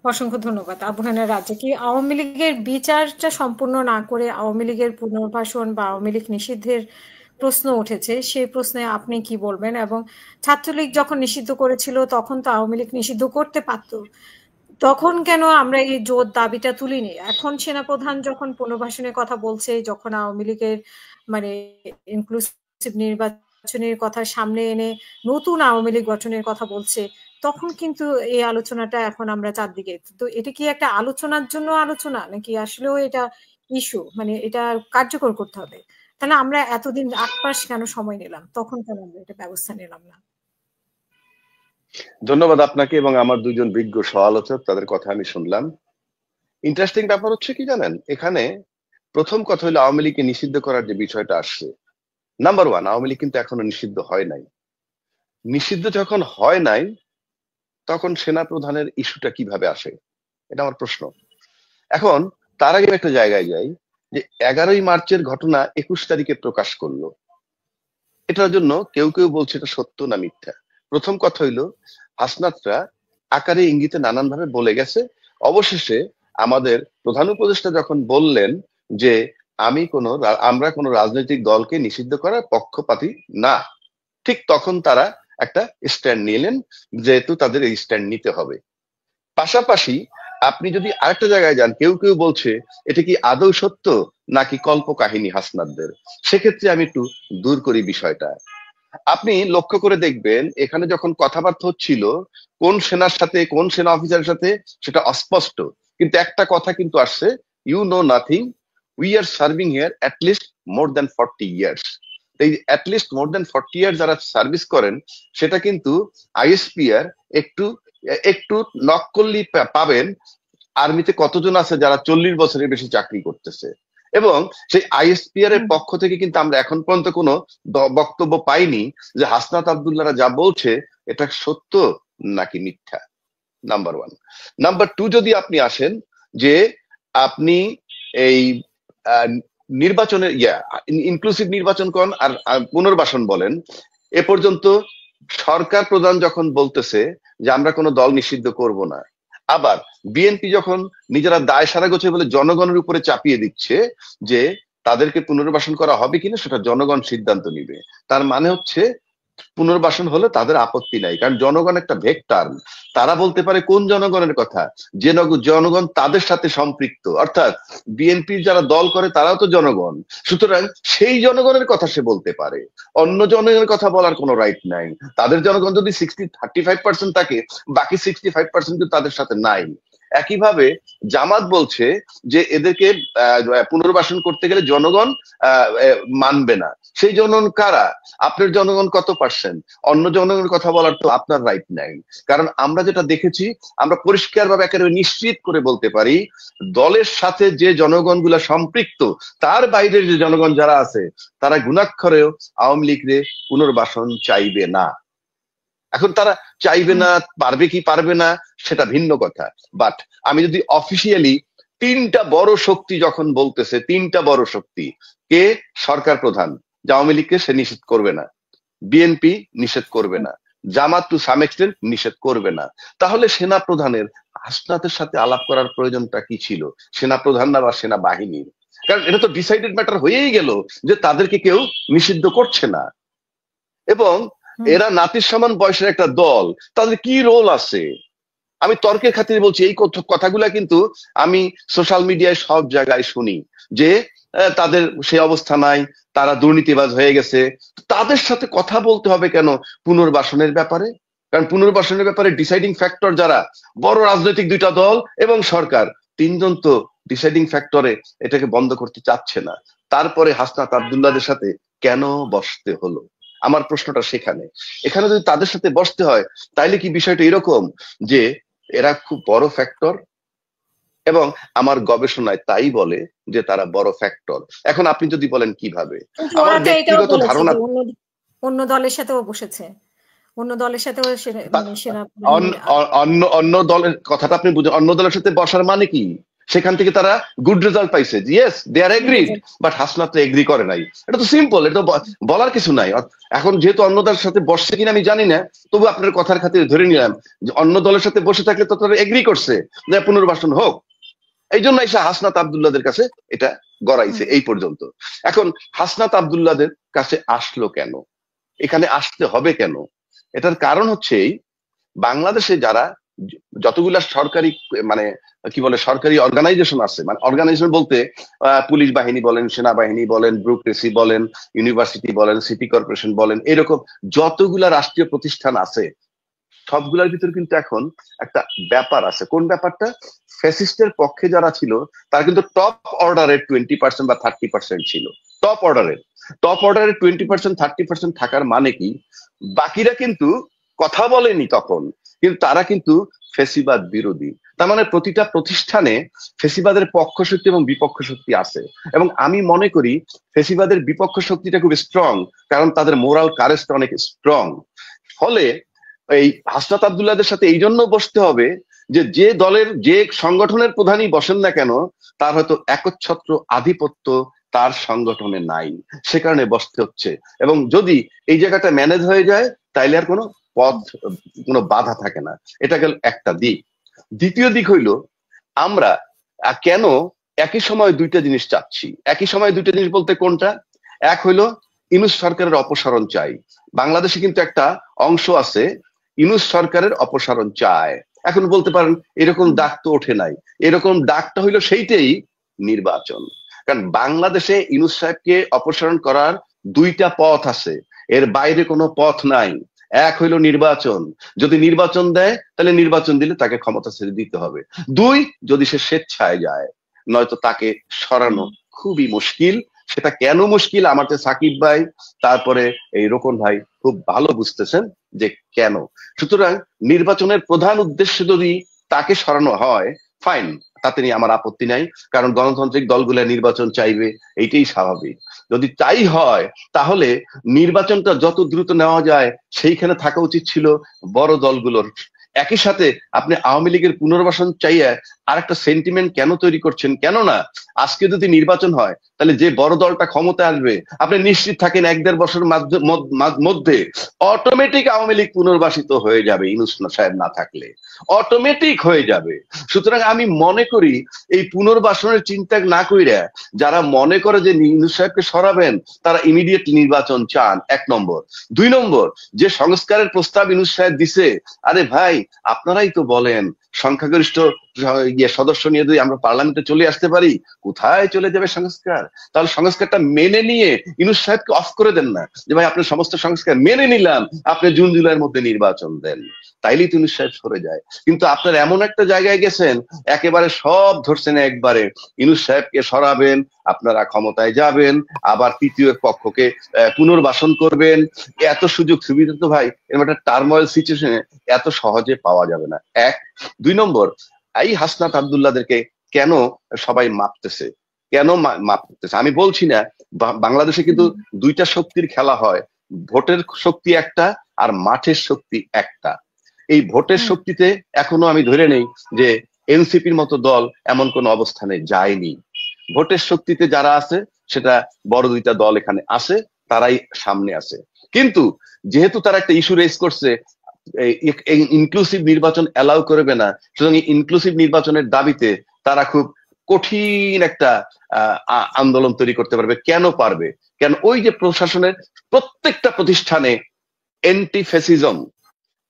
অসংখ্য ধন্যবাদ। আবু হায়দার রাজ্জাক, কি আওয়ামী লীগের বিচারটা সম্পূর্ণ না করে আওয়ামী লীগের পুনর্বাসন বা আওয়ামী লীগ নিষিদ্ধের প্রশ্ন উঠেছে, সেই প্রশ্নে আপনি কি বলবেন? এবং ছাত্রলীগ যখন নিষিদ্ধ করেছিল তখন তো আওয়ামী লীগ নিষিদ্ধ করতে পারত, তখন কেন আমরা এই জোর দাবিটা তুলিনি? এখন সেনাপ্রধান যখন পুনর্বাসনের কথা বলছে, যখন আওয়ামী লীগের মানে ইনক্লুসিভ নির্বাচনের কথা সামনে এনে নতুন আওয়ামী লীগ গঠনের কথা বলছে, তখন কিন্তু এই আলোচনাটা এখন আমরা চারদিকে। তো এটা কি একটা আলোচনার জন্য আলোচনা, নাকি আসলেও এটা ইস্যু, মানে এটা কার্যকর করতে হবে? তাহলে আমরা এতদিন 8 মাস কেন সময় নিলাম, তখন কেন আমরা এটা ব্যবস্থা নিলাম না? ধন্যবাদ আপনাকে এবং আমার দুইজন বিজ্ঞ সহ-আলোচক, তাদের কথা আমি শুনলাম। ইন্টারেস্টিং ব্যাপার হচ্ছে কি জানেন, এখানে প্রথম কথা হলো আওয়ামী লীগকে নিষিদ্ধ করার যে বিষয়টা আসছে, নাম্বার ওয়ান, আওয়ামী লীগ কিন্তু এখনো নিষিদ্ধ হয় নাই। নিষিদ্ধ যখন হয় নাই তখন সেনা প্রধানের ইস্যুটা কিভাবে আসে, এটা আমার প্রশ্ন। এখন তার আগে একটা জায়গায় যাই, যে 11ই মার্চের ঘটনা 21 তারিখে প্রকাশ করলো, এটার জন্য কেউ কেউ বলছে এটা সত্য না মিথ্যা। প্রথম কথা হইলো হাসনাতরা আকারে ইঙ্গিতে নানান ভাবে বলে গেছে। অবশেষে আমাদের প্রধান উপদেষ্টা যখন বললেন যে আমরা কোনো রাজনৈতিক দলকে নিষিদ্ধ করার পক্ষপাতী না, ঠিক তখন তারা একটা স্ট্যান্ড নিলেন, যেহেতু তাদের এই স্ট্যান্ড নিতে হবে। পাশাপাশি আপনি যদি আরেকটা জায়গায় যান, কেউ কেউ বলছে এটা কি আদৌ সত্য নাকি কল্প কাহিনী হাসনাতদের। সেক্ষেত্রে আমি একটু দূর করি বিষয়টা। আপনি লক্ষ্য করে দেখবেন এখানে যখন কথাবার্তা হচ্ছিল কোন সেনার সাথে কোন সেনা অফিসারের সাথে সেটা অস্পষ্ট, কিন্তু একটা কথা কিন্তু আসছে, you know nothing, we are serving here at least more than 40 years. এই অ্যাটলিস্ট মোর দ্যান 40 ইয়ার যারা সার্ভিস করেন, সেটা কিন্তু আইএসপিআর একটু একটু নক করলেই পাবেন আর্মিতে কতজন আছে যারা 40 বছরের বেশি চাকরি করতেছে। এবং সেই আইএসপিআর এর পক্ষ থেকে কিন্তু আমরা এখন পর্যন্ত কোনো বক্তব্য পাইনি যে হাসনাত আব্দুল্লাহরা যা বলছে এটা সত্য নাকি মিথ্যা। Number one. নাম্বার টু, যদি আপনি আসেন যে আপনি এই নির্বাচনের ইনক্লুসিভ নির্বাচন করেন আর পুনর্বাসন বলেন, এ পর্যন্ত সরকার প্রধান যখন বলতেছে যে আমরা কোনো দল নিষিদ্ধ করব না, আবার বিএনপি যখন নিজেরা দায় সারা গোছে বলে জনগণের উপরে চাপিয়ে দিচ্ছে যে তাদেরকে পুনর্বাসন করা হবে কিনা সেটা জনগণ সিদ্ধান্ত নিবে, তার মানে হচ্ছে পুনর্বাসন হলে তাদের আপত্তি নাই, কারণ জনগণ একটা ভেগ টার্ম। তারা বলতে পারে কোন জনগণের কথা, যে জনগণ তাদের সাথে সম্পৃক্ত, অর্থাৎ বিএনপির যারা দল করে তারাও তো জনগণ, সুতরাং সেই জনগণের কথা সে বলতে পারে, অন্য জনগণের কথা বলার কোনো রাইট নাই। তাদের জনগণ যদি 35% থাকে, বাকি 65% কিন্তু তাদের সাথে নাই। একইভাবে জামাত বলছে যে এদেরকে পুনর্বাসন করতে গেলে জনগণ মানবে না। সেই জনগণ কারা? আপনার জনগণ কত পার্সেন্ট? অন্য জনগণের কথা বলার তো আপনার রাইট নাই। কারণ আমরা যেটা দেখেছি, আমরা পরিষ্কারভাবে একেবারে নিশ্চিত করে বলতে পারি, দলের সাথে যে জনগণ গুলা সম্পৃক্ত, তার বাইরের যে জনগণ যারা আছে, তারা গুণাক্ষরেও আওয়ামী লীগরে পুনর্বাসন চাইবে না। এখন তারা চাইবে না, পারবে কি পারবে না সেটা ভিন্ন কথা। বাট আমি যদি অফিসিয়ালি তিনটা বড় শক্তি যখন বলতেছে, তিনটা বড় শক্তি, কে? সরকার প্রধান যে আওয়ামী লীগকে সে নিষেধ করবে না, বিএনপি নিষেধ করবে না, জামাত টু সাম এক্সটেন্ট নিষেধ করবে না, তাহলে সেনা প্রধানের হাসনাতের সাথে আলাপ করার প্রয়োজনটা কি ছিল? সেনা প্রধান না বা সেনা বাহিনীর? কারণ এটা তো ডিসাইডেড ম্যাটার হয়েই গেল যে তাদেরকে কেউ নিষিদ্ধ করছে না। এবং এরা নাতির সমান বয়সের একটা দল, তাদের কি রোল আছে? আমি তর্কের খাতিরে বলছি, এই কথাগুলা কিন্তু আমি সোশ্যাল মিডিয়ায় সব জায়গায় শুনি যে তাদের সেই অবস্থা নাই, তারা দুর্নীতিবাজ হয়ে গেছে। তাদের সাথে কথা বলতে হবে কেন পুনর্বাসনের ব্যাপারে? কারণ পুনর্বাসনের ব্যাপারে ডিসাইডিং ফ্যাক্টর যারা, বড় রাজনৈতিক দুইটা দল এবং সরকার, তিনজন তো ডিসাইডিং ফ্যাক্টরে এটাকে বন্ধ করতে চাচ্ছে না। তারপরে হাসনাত আব্দুল্লাহদের সাথে কেন বসতে হলো? আমার প্রশ্নটা সেখানে। এখানে যদি তাদের সাথে বসতে হয়, তাইলে কি বিষয়টা এরকম যে এরা খুব বড় ফ্যাক্টর? এবং আমার গবেষণায় তাই বলে যে তারা বড় ফ্যাক্টর। এখন আপনি যদি বলেন কিভাবে, আমার ব্যক্তিগত ধারণা, অন্য দলের সাথেও বসেছে, অন্য দলের সাথেও অন্য দলের কথাটা আপনি বুঝেন। অন্য দলের সাথে বসার মানে কি? সেখান থেকে তারা গুড রেজাল্ট পাইছে, yes they are agreed, but Hasnat তো এগ্রি করে নাই। এটা তো সিম্পল, এটা তো বলার কিছু নাই। এখন যেহেতু অন্য দলের সাথে বসছে কিনা আমি জানি না, তবু আপনার কথার খাতিরে ধরে নিলাম যে অন্য দলের সাথে বসে থাকলে তো তারা এগ্রি করছে যে পুনর্বাসন হোক। এই জন্য এসে হাসনাত আব্দুল্লাহদের কাছে এটা গড়াইছে এই পর্যন্ত। এখন হাসনাত আব্দুল্লাহদের কাছে আসলো কেন? এখানে আসতে হবে কেন? এটার কারণ হচ্ছে বাংলাদেশে যারা যতগুলা সরকারি মানে কি বলে সরকারি অর্গানাইজেশন আছে, মানে অর্গানাইজেশন বলতে পুলিশ বাহিনী বলেন, সেনাবাহিনী বলেন, ব্যুরোক্রেসি বলেন, ইউনিভার্সিটি বলেন, সিটি কর্পোরেশন বলেন, এরকম যতগুলা রাষ্ট্রীয় প্রতিষ্ঠান আছে, সবগুলোর ভিতরে কিন্তু এখন একটা ব্যাপার আছে। কোন ব্যাপারটা? ফ্যাসিস্টের পক্ষে যারা ছিল তারা কিন্তু টপ অর্ডারের 20% বা 30% ছিল। টপ অর্ডারের 20% 30% থাকার মানে কি? বাকিরা কিন্তু কথা বলেনি তখন, কিন্তু তারা কিন্তু ফেসিবাদ বিরোধী। তার মানে প্রতিটা প্রতিষ্ঠানে ফেসিবাদের পক্ষ শক্তি এবং বিপক্ষ শক্তি আছে, এবং আমি মনে করি ফেসিবাদের বিপক্ষ শক্তিটা খুব স্ট্রং, কারণ তাদের মোরাল কারেজটা অনেক স্ট্রং। ফলে এই হাসনাত আব্দুল্লাহদের সাথে এই জন্য বসতে হবে যে যে দলের যে সংগঠনের প্রধানই বসেন না কেন, তার হয়তো একচ্ছত্র আধিপত্য তার সংগঠনে নাই, সে কারণে বসতে হচ্ছে। এবং যদি এই জায়গাটা ম্যানেজ হয়ে যায় তাইলে আর কোনো পথ, কোনো বাধা থাকে না। এটা গেল একটা দিক। দ্বিতীয় দিক হইল, আমরা কেন একই সময় দুইটা জিনিস চাচ্ছি। একই সময় দুইটা জিনিস বলতে কোনটা? এক হইলো ইউনূস সরকারের অপসারণ চাই। বাংলাদেশে কিন্তু একটা অংশ আছে ইউনূস সরকারের অপসারণ চায়। এখন বলতে পারেন এরকম ডাক তো ওঠে নাই, এরকম ডাকটা হইলো সেইটাই নির্বাচন। কারণ বাংলাদেশে ইউনূস সাহেবকে অপসারণ করার দুইটা পথ আছে, এর বাইরে কোনো পথ নাই। এক হইলো নির্বাচন, যদি নির্বাচন দেয় তাহলে নির্বাচন দিলে তাকে ক্ষমতা ছেড়ে দিতে হবে। দুই, যদি সে স্বেচ্ছায় যায়, নয়তো তাকে সরানো খুবই মুশকিল। সেটা কেন মুশকিল আমার তো সাকিব ভাই তারপরে এই রোকন ভাই খুব ভালো বুঝতেছেন যে কেন। সুতরাং নির্বাচনের প্রধান উদ্দেশ্য যদি তাকে সরানো হয়, ফাইন, তাতে নিয়ে আমার আপত্তি নাই, কারণ গণতান্ত্রিক দলগুলো নির্বাচন চাইবে, এইটাই স্বাভাবিক। যদি তাই হয় তাহলে নির্বাচনটা যত দ্রুত নেওয়া যায় সেইখানে থাকা উচিত ছিল বড় দলগুলোর। একই সাথে আপনি আওয়ামী লীগের পুনর্বাসন চাইয়ে আর একটা সেন্টিমেন্ট কেন তৈরি করছেন? কেননা আজকে যদি নির্বাচন হয় তাহলে যে বড় দলটা ক্ষমতা আসবে, আপনি নিশ্চিত থাকেন 1-1.5 বছরের মধ্যে অটোমেটিক আওয়ামী লীগ পুনর্বাসিত হয়ে যাবে, ইউনূস সাহেব না থাকলে অটোমেটিক হয়ে যাবে। সুতরাং আমি মনে করি এই পুনর্বাসনের চিন্তা না কইরা যারা মনে করে যে ইউনূস সাহেবকে সরাবেন, তারা ইমিডিয়েট নির্বাচন চান, 1 নম্বর। 2 নম্বর, যে সংস্কারের প্রস্তাব ইউনূস সাহেব দিছে, আরে ভাই আপনারাই তো বলেন সংখ্যাগরিষ্ঠ সদস্য নিয়ে যদি আমরা পার্লামেন্টে চলে আসতে পারি, কোথায় চলে যাবে সংস্কার? তাহলে সংস্কারটা মেনে নিয়ে ইউনূস সাহেবকে অফ করে দেন না, যে ভাই আপনি সমস্ত সংস্কার মেনে নিলাম, আপনি জুন জুলাইয়ের মধ্যে নির্বাচন দেন, তাইলেই তো ইউনূস সাহেব সরে যায়। কিন্তু আপনার এমন একটা জায়গায় গেছেন, একেবারে সব ধরছেন একবারে, ইউনূস সাহেবকে সরাবেন, আপনারা ক্ষমতায় যাবেন, আবার তৃতীয় পক্ষকে পুনর্বাসন করবেন। এত সুযোগ সুবিধা তো ভাই এরকম একটা টার্মোয়েল সিচুয়েশনে এত সহজে পাওয়া যাবে না। 1। 2 নম্বর, এই হাসনাত আব্দুল্লাহদেরকে কেন সবাই মাপতেছে, কেন মাপতেছে? আমি বলছি না, বাংলাদেশে কিন্তু দুইটা শক্তির খেলা হয়, ভোটের শক্তি একটা আর মাঠের শক্তি একটা। এই ভোটের শক্তিতে এখনো আমি ধরে নেই যে এনসিপির মতো দল এমন কোন অবস্থানে যায়নি। ভোটের শক্তিতে যারা আছে সেটা বড় দুইটা দল এখানে আছে, তারাই সামনে আছে। কিন্তু যেহেতু তারা একটা ইস্যু রেজ করছে, ইনক্লুসিভ নির্বাচন অ্যালাউ করবে না, সুতরাং ইনক্লুসিভ নির্বাচনের দাবিতে তারা খুব কঠিন একটা আন্দোলন তৈরি করতে পারবে। কেন পারবে? কেন? ওই যে প্রশাসনের প্রত্যেকটা প্রতিষ্ঠানে এন্টি ফ্যাসিজম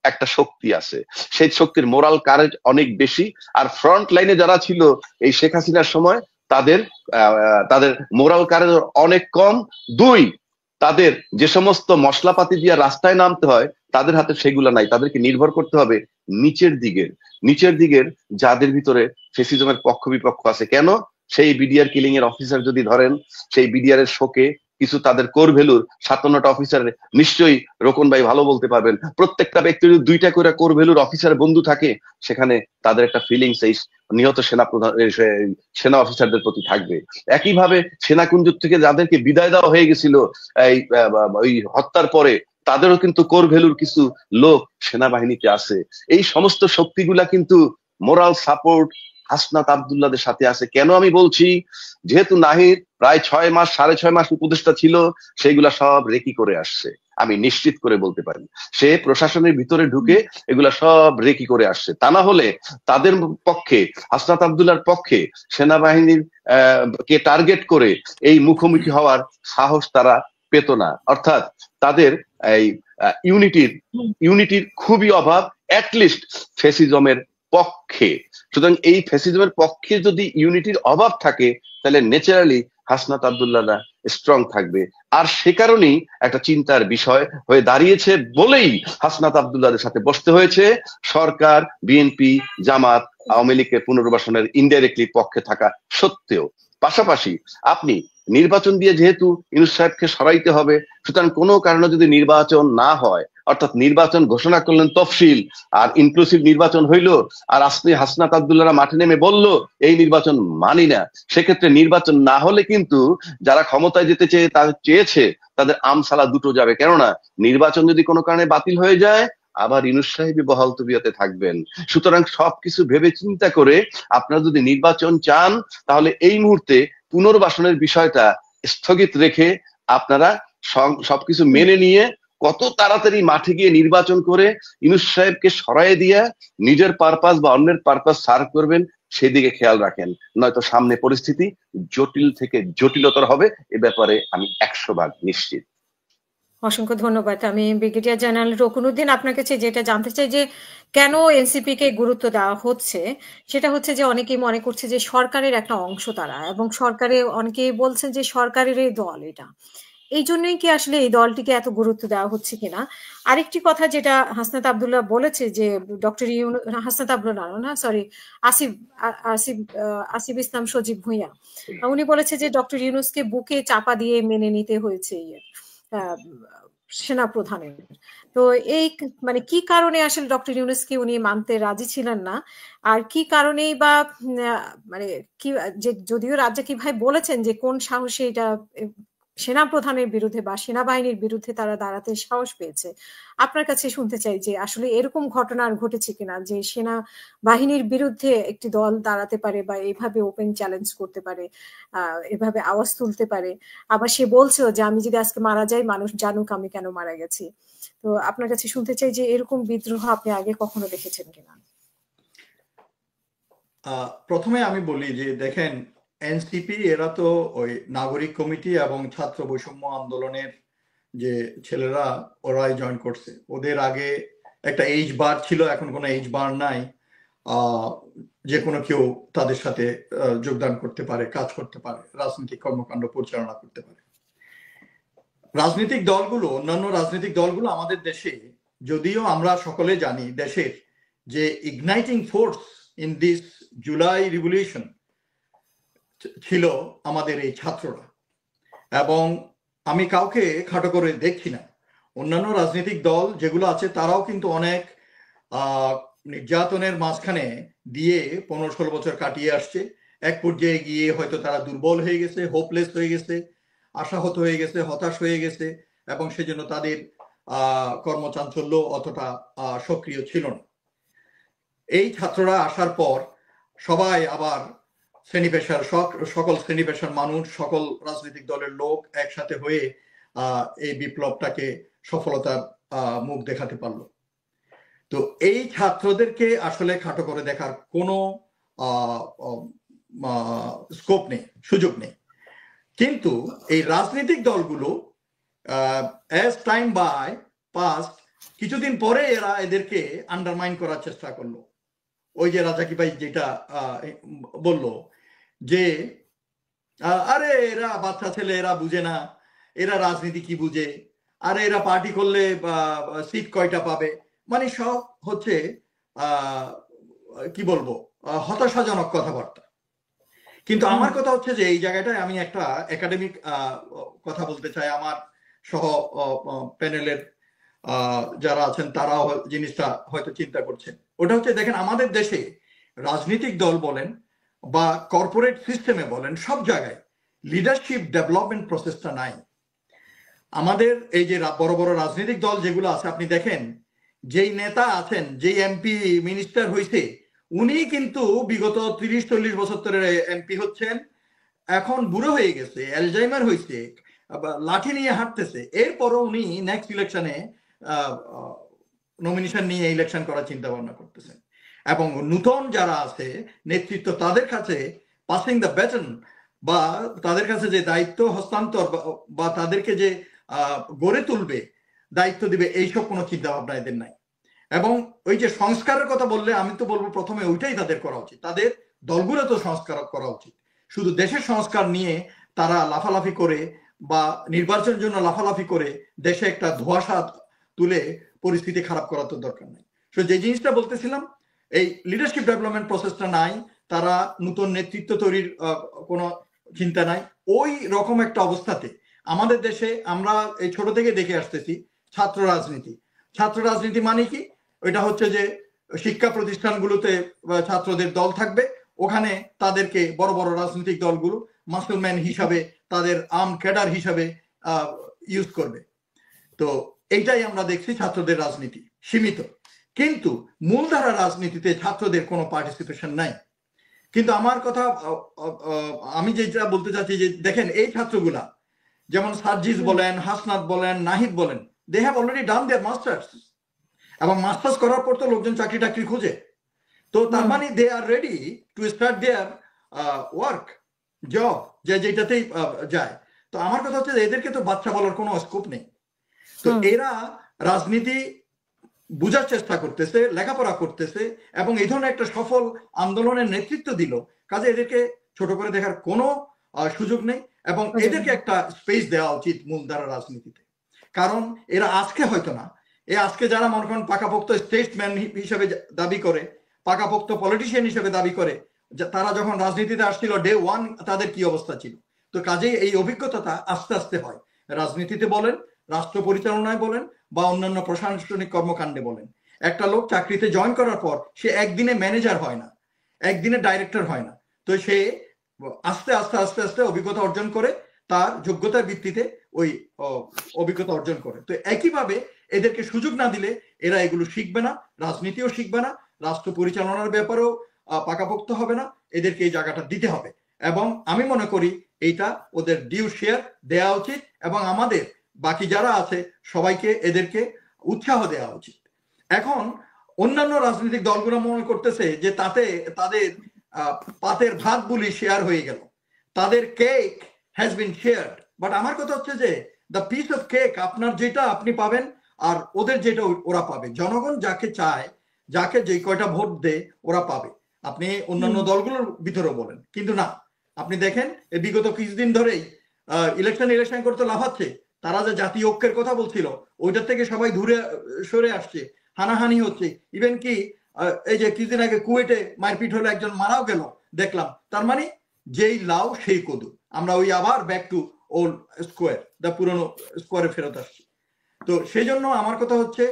একটা শক্তি আছে, সেই শক্তির মোরাল কারেজ অনেক বেশি। আর ফ্রন্ট লাইনে যারা ছিল এই শেখ হাসিনার সময়, তাদের মোরাল কারেজ অনেক কম। 2, তাদের যে সমস্ত মশলাপাতি দিয়ে রাস্তায় নামতে হয় তাদের হাতে সেগুলো নাই, তাদেরকে নির্ভর করতে হবে নিচের দিকের যাদের ভিতরে ফেসিজমের পক্ষ বিপক্ষ আছে। কেন? সেই বিডিআর কিলিং এর অফিসার যদি ধরেন, সেই বিডিআর এর শোকে কিছু তাদের কোর ভ্যালুর 57টা অফিসার, নিশ্চয়ই রোকন ভাই ভালো বলতে পারবেন, প্রত্যেকটা ব্যক্তির 2টা করে কোর ভ্যালুর অফিসার বন্ধু থাকে, সেখানে তাদের একটা ফিলিংস এই নিহত সেনা অফিসারদের প্রতি থাকবে। একইভাবে সেনাকুঞ্জ থেকে যাদেরকে বিদায় দেওয়া হয়ে গেছিল এই হত্যার পরে, তাদেরও কিন্তু কোর ভ্যালুর কিছু লোক সেনাবাহিনীতে আছে। এই সমস্ত শক্তিগুলা কিন্তু মোরাল সাপোর্ট হাসনাত আব্দুল্লাহদের সাথে আছে। কেন আমি বলছি? যেহেতু নাহিদ প্রায় 6 মাস 6.5 মাস উপদেষ্টা ছিল, সেইগুলা সব রেকি করে আসছে, আমি নিশ্চিত করে বলতে পারি। সে প্রশাসনের ভিতরে ঢুকে এগুলা সব রেকি করে আসছে। তা না হলে তাদের পক্ষে, হাসনাত আব্দুল্লাহর পক্ষে সেনাবাহিনীর কে টার্গেট করে এই মুখোমুখি হওয়ার সাহস তারা পেত না। অর্থাৎ তাদের এই ইউনিটির খুবই অভাব, অ্যাটলিস্ট ফ্যাসিজমের পক্ষে। সুতরাং এই ফ্যাসিজমের পক্ষে যদি ইউনিটির অভাব থাকে, তাহলে ন্যাচারালি হাসনাত আব্দুল্লাহরা স্ট্রং থাকবে। আর সে কারণেই একটা চিন্তার বিষয় হয়ে দাঁড়িয়েছে বলেই হাসনাত আব্দুল্লাহদের সাথে বসতে হয়েছে। সরকার, বিএনপি, জামাত, আওয়ামী লীগের পুনর্বাসনের ইনডাইরেক্টলি পক্ষে থাকা সত্ত্বেও। পাশাপাশি আপনি নির্বাচন দিয়ে যেহেতু ইউনূস সাহেবকে সরাইতে হবে, সুতরাং কোনো কারণে যদি নির্বাচন না হয়, অর্থাৎ নির্বাচন ঘোষণা করলেন তফসিল আর ইনক্লুসিভ নির্বাচন হইল, আর আজকে হাসনাত আব্দুল্লাহরা মাঠে নেমে বলল এই নির্বাচন মানি না, সেক্ষেত্রে নির্বাচন না হলে কিন্তু যারা ক্ষমতায় যেতে চেয়েছে তাদের আমসালা দুটো যাবে। কেননা নির্বাচন যদি কোনো কারণে বাতিল হয়ে যায়, আবার ইউনূস সাহেবই বহাল তবিয়তে থাকবেন। সুতরাং সবকিছু ভেবে চিন্তা করে আপনারা যদি নির্বাচন চান, তাহলে এই মুহূর্তে পুনর্বাসনের বিষয়টা স্থগিত রেখে আপনারা সবকিছু মেনে নিয়ে কত তাড়াতাড়ি মাঠে গিয়ে নির্বাচন করে ইউনূস সাহেবকে সরাই দিয়ে নিজের পারপাস বা অন্যের পারপাস সার্ভ করবেন, সেদিকে খেয়াল রাখেন। নয়তো সামনে পরিস্থিতি জটিল থেকে জটিলতর হবে, এ ব্যাপারে আমি 100% নিশ্চিত। অসংখ্য ধন্যবাদ। আমি ব্রিগেডিয়ার জেনারেল রকুনুদ্দিন আপনার কাছে যেটা জানতে চাই যে কেন এনসিপি কে গুরুত্ব দেওয়া হচ্ছে, সেটা হচ্ছে যে অনেকেই মনে করছে যে সরকারের একটা অংশ তারা, এবং সরকারে অনেকেই বলছেন যে সরকারের এই দল এটা, এই জন্যই কি আসলে এই দলটিকে এত গুরুত্ব দেওয়া হচ্ছে কিনা। আরেকটি কথা যেটা হাসনাত আব্দুল্লাহ বলেছে যে ডক্টর হাসনাত আব্দুল্লাহ না, সরি, আসিফ আসিফ আসিফ ইসলাম সজীব ভুঁইয়া, উনি বলেছে যে ডক্টর ইউনূসকে বুকে চাপা দিয়ে মেনে নিতে হয়েছে সেনা প্রধানের। তো এই মানে কি কারণে আসলে ডক্টর ইউনূসকে উনি মানতে রাজি ছিলেন না, আর কি কারণেই বা মানে কি, যে যদিও রাজ্জাকি ভাই বলেছেন যে কোন সাহসে এটা সেনা প্রধানের বিরুদ্ধে বা সেনাবাহিনীর বিরুদ্ধে তারা দাঁড়াতে সাহস পেয়েছে, আপনার কাছে শুনতে চাই যে আসলে এরকম ঘটনা আর ঘটেছে কিনা যে সেনা বাহিনীর বিরুদ্ধে একটি দল দাঁড়াতে পারে বা এইভাবে ওপেন চ্যালেঞ্জ করতে পারে, এভাবে আওয়াজ তুলতে পারে। আবার সে বলছেও যে আমি যদি আজকে মারা যাই মানুষ জানুক আমি কেন মারা গেছি। তো আপনার কাছে শুনতে চাই যে এরকম বিদ্রোহ আপনি আগে কখনো দেখেছেন কিনা। প্রথমে আমি বলি যে দেখেন, এনসিপি এরা তো ওই নাগরিক কমিটি এবং ছাত্র বৈষম্য আন্দোলনের যে ছেলেরা, ওরাই জয়েন করছে। ওদের আগে একটা এইজ বার ছিল, এখন কোনো এইজ বার নাই। যে কোনো কেউ তাদের সাথে যোগদান করতে পারে, কাজ করতে পারে, রাজনৈতিক কর্মকাণ্ড পরিচালনা করতে পারে। রাজনৈতিক দলগুলো, অন্যান্য রাজনৈতিক দলগুলো আমাদের দেশে, যদিও আমরা সকলে জানি দেশের যে igniting force in this July revolution ছিল আমাদের এই ছাত্ররা, এবং আমি কাউকে খাটো করে দেখছি না। অন্যান্য রাজনৈতিক দল যেগুলো আছে তারাও কিন্তু অনেক নির্যাতনের মাঝখানে দিয়ে 15-16 বছর কাটিয়ে আসছে। এক পর্যায়ে গিয়ে হয়তো তারা দুর্বল হয়ে গেছে, হোপলেস হয়ে গেছে, আশাহত হয়ে গেছে, হতাশ হয়ে গেছে, এবং সেজন্য তাদের কর্মচাঞ্চল্য অতটা সক্রিয় ছিল না। এই ছাত্ররা আসার পর সবাই আবার শ্রেণী পেশার সকল শ্রেণী পেশার মানুষ, সকল রাজনৈতিক দলের লোক একসাথে হয়ে এই বিপ্লবটাকে সফলতার মুখ দেখাতে পারলো। তো এই ছাত্রদেরকে আসলে খাটো করে দেখার কোনো স্কোপ নেই, সুযোগ নেই। কিন্তু এই রাজনৈতিক দলগুলো অ্যাজ টাইম বাই পাস্ট, কিছুদিন পরে এরা এদেরকে আন্ডারমাইন করার চেষ্টা করলো। ওই যে রাজাকি ভাই যেটা বলল যে আরে এরা বাচ্চা ছেলে, এরা বুঝে না, এরা রাজনীতি কি বুঝে, আরে এরা পার্টি করলে সিট কয়টা পাবে, মানে সব হচ্ছে কি বলবো হতাশাজনক কথাবার্তা। কিন্তু আমার কথা হচ্ছে যে এই জায়গাটায় আমি একটা একাডেমিক কথা বলতে চাই। আমার সহ প্যানেলের যারা আছেন তারাও জিনিসটা হয়তো চিন্তা করছেন। ওটা হচ্ছে দেখেন, আমাদের দেশে রাজনৈতিক দল বলেন বা কর্পোরেট সিস্টেমে বলেন, সব জায়গায় লিডারশিপ ডেভেলপমেন্ট প্রসেসটা নাই। আমাদের এই যে বড় বড় রাজনৈতিক দল যেগুলো আছে, আপনি দেখেন যেই নেতা আছেন, যেই এমপি মিনিস্টার হয়েছে, উনি কিন্তু বিগত 30-40 বছর ধরে এমপি হচ্ছেন, এখন বুড়ো হয়ে গেছে, অ্যালজাইমার হয়েছে, লাঠি নিয়ে হাঁটতেছে, এরপরও উনি নেক্সট ইলেকশনে নমিনেশন নিয়ে ইলেকশন করার চিন্তা ভাবনা করতেছেন। এবং নূতন যারা আছে নেতৃত্ব, তাদের কাছে পাসিং দ্য ব্যাটন বা তাদের কাছে যে দায়িত্ব হস্তান্তর বা তাদেরকে যে গড়ে তুলবে, দায়িত্ব দিবে, এইসব কোনো চিন্তা ভাবনা এদের নাই। এবং ওই যে সংস্কারের কথা বললে, আমি তো বলবো প্রথমে ওইটাই তাদের করা উচিত, তাদের দলগুলো তো সংস্কার করা উচিত। শুধু দেশের সংস্কার নিয়ে তারা লাফালাফি করে বা নির্বাচনের জন্য লাফালাফি করে দেশে একটা ধোঁয়াশা তুলে পরিস্থিতি খারাপ করার তো দরকার নেই। সো যে জিনিসটা বলতেছিলাম, এই লিডারশিপ ডেভেলপমেন্ট প্রসেসটা নাই, তারা নতুন নেতৃত্ব তৈরির কোনো চিন্তা নাই। ওই রকম একটা অবস্থাতে আমাদের দেশে আমরা এই ছোট থেকে দেখে আসতেছি ছাত্র রাজনীতি মানে কি? ওইটা হচ্ছে যে শিক্ষা প্রতিষ্ঠানগুলোতে ছাত্রদের দল থাকবে, ওখানে তাদেরকে বড় বড় রাজনৈতিক দলগুলো মাসলম্যান হিসাবে, তাদের আর্ম ক্যাডার হিসাবে ইউজ করবে। তো এইটাই আমরা দেখছি ছাত্রদের রাজনীতি সীমিত, কিন্তু মূলধারা রাজনীতিতে ছাত্রদের কোনো পার্টিসিপেশন নাই। কিন্তু আমার কথা আমি যেটা বলতে চাচ্ছি যে দেখেন এই ছাত্রগুলা যেমন সার্জিস বলেন, হাসনাত বলেন, নাহিদ বলেন, they have already done their masters, এবং মাস্টার্স করার পর তো লোকজন চাকরি টাকরি খুঁজে, তো তার মানে they are ready to start their work job, যেটাতেই যায়। তো আমার কথা হচ্ছে এদেরকে তো বাচ্চা বলার কোনো স্কোপ নেই। তো এরা রাজনীতি বুঝার চেষ্টা করতেছে, লেখাপড়া করতেছে, এবং এই ধরনের একটা সফল আন্দোলনের নেতৃত্ব দিল, কাজে এদেরকে ছোট করে দেখার কোনো সুযোগ নেই, এবং এদেরকে একটা স্পেস দেওয়া উচিত মূলধারা রাজনীতিতে। কারণ এরা আজকে হয়তো না, আজকে যারা মনে করেন পাকাপোক্ত স্টেটসম্যান হিসেবে দাবি করে, পাকাপোক্ত পলিটিশিয়ান হিসেবে দাবি করে, তারা যখন রাজনীতিতে আসছিল ডে ওয়ান তাদের কি অবস্থা ছিল। তো কাজেই এই অভিজ্ঞতাটা আস্তে আস্তে হয়, রাজনীতিতে বলেন, রাষ্ট্র পরিচালনায় বলেন, বা অন্যান্য প্রশাসনিক কর্মকাণ্ডে বলেন। একটা লোক চাকরিতে জয়েন করার পর সে একদিনে ম্যানেজার হয় না, একদিনে ডাইরেক্টর হয় না, তো সে আস্তে আস্তে আস্তে আস্তে অভিজ্ঞতা অর্জন করে, তার যোগ্যতার ভিত্তিতে ওই অভিজ্ঞতা অর্জন করে। তো একইভাবে এদেরকে সুযোগ না দিলে এরা এগুলো শিখবে না, রাজনীতিও শিখবে না, রাষ্ট্র পরিচালনার ব্যাপারেও পাকাপোক্ত হবে না। এদেরকে এই জায়গাটা দিতে হবে, এবং আমি মনে করি এইটা ওদের ডিউ শেয়ার দেওয়া উচিত, এবং আমাদের বাকি যারা আছে সবাইকে এদেরকে উৎসাহ দেওয়া উচিত। এখন অন্যান্য রাজনৈতিক দলগুলো মনে করতেছে যে তাতে তাদের পাতের ভাত বুলি শেয়ার হয়ে গেল, তাদের cake has been shared. But আমার কথা হচ্ছে যে দ্য পিস অফ কেক আপনার যেটা আপনি পাবেন, আর ওদের যেটা ওরা পাবে। জনগণ যাকে চায়, যাকে যে কয়টা ভোট দেয় ওরা পাবে। আপনি অন্যান্য দলগুলোর ভিতরেও বলেন, কিন্তু না, আপনি দেখেন বিগত কিছুদিন ধরেই ইলেকশন করতে লাফাচ্ছে, তারা যে জাতীয় ঐক্যের কথা বলছিল ওইটার থেকে সবাই দূরে সরে আসছে, হানাহানি হচ্ছে। ইভেন কি এই যে কিছুদিন আগে কুয়েটে মারপিট হলো, একজন মারাও গেল দেখলাম। তার মানে যেই লাউ সেই কদু, আমরা ওই আবার ব্যাক টু ওল্ড স্কোয়ার, দা পুরনো স্কোয়ারে ফেরত আসছি। তো সেই জন্য আমার কথা হচ্ছে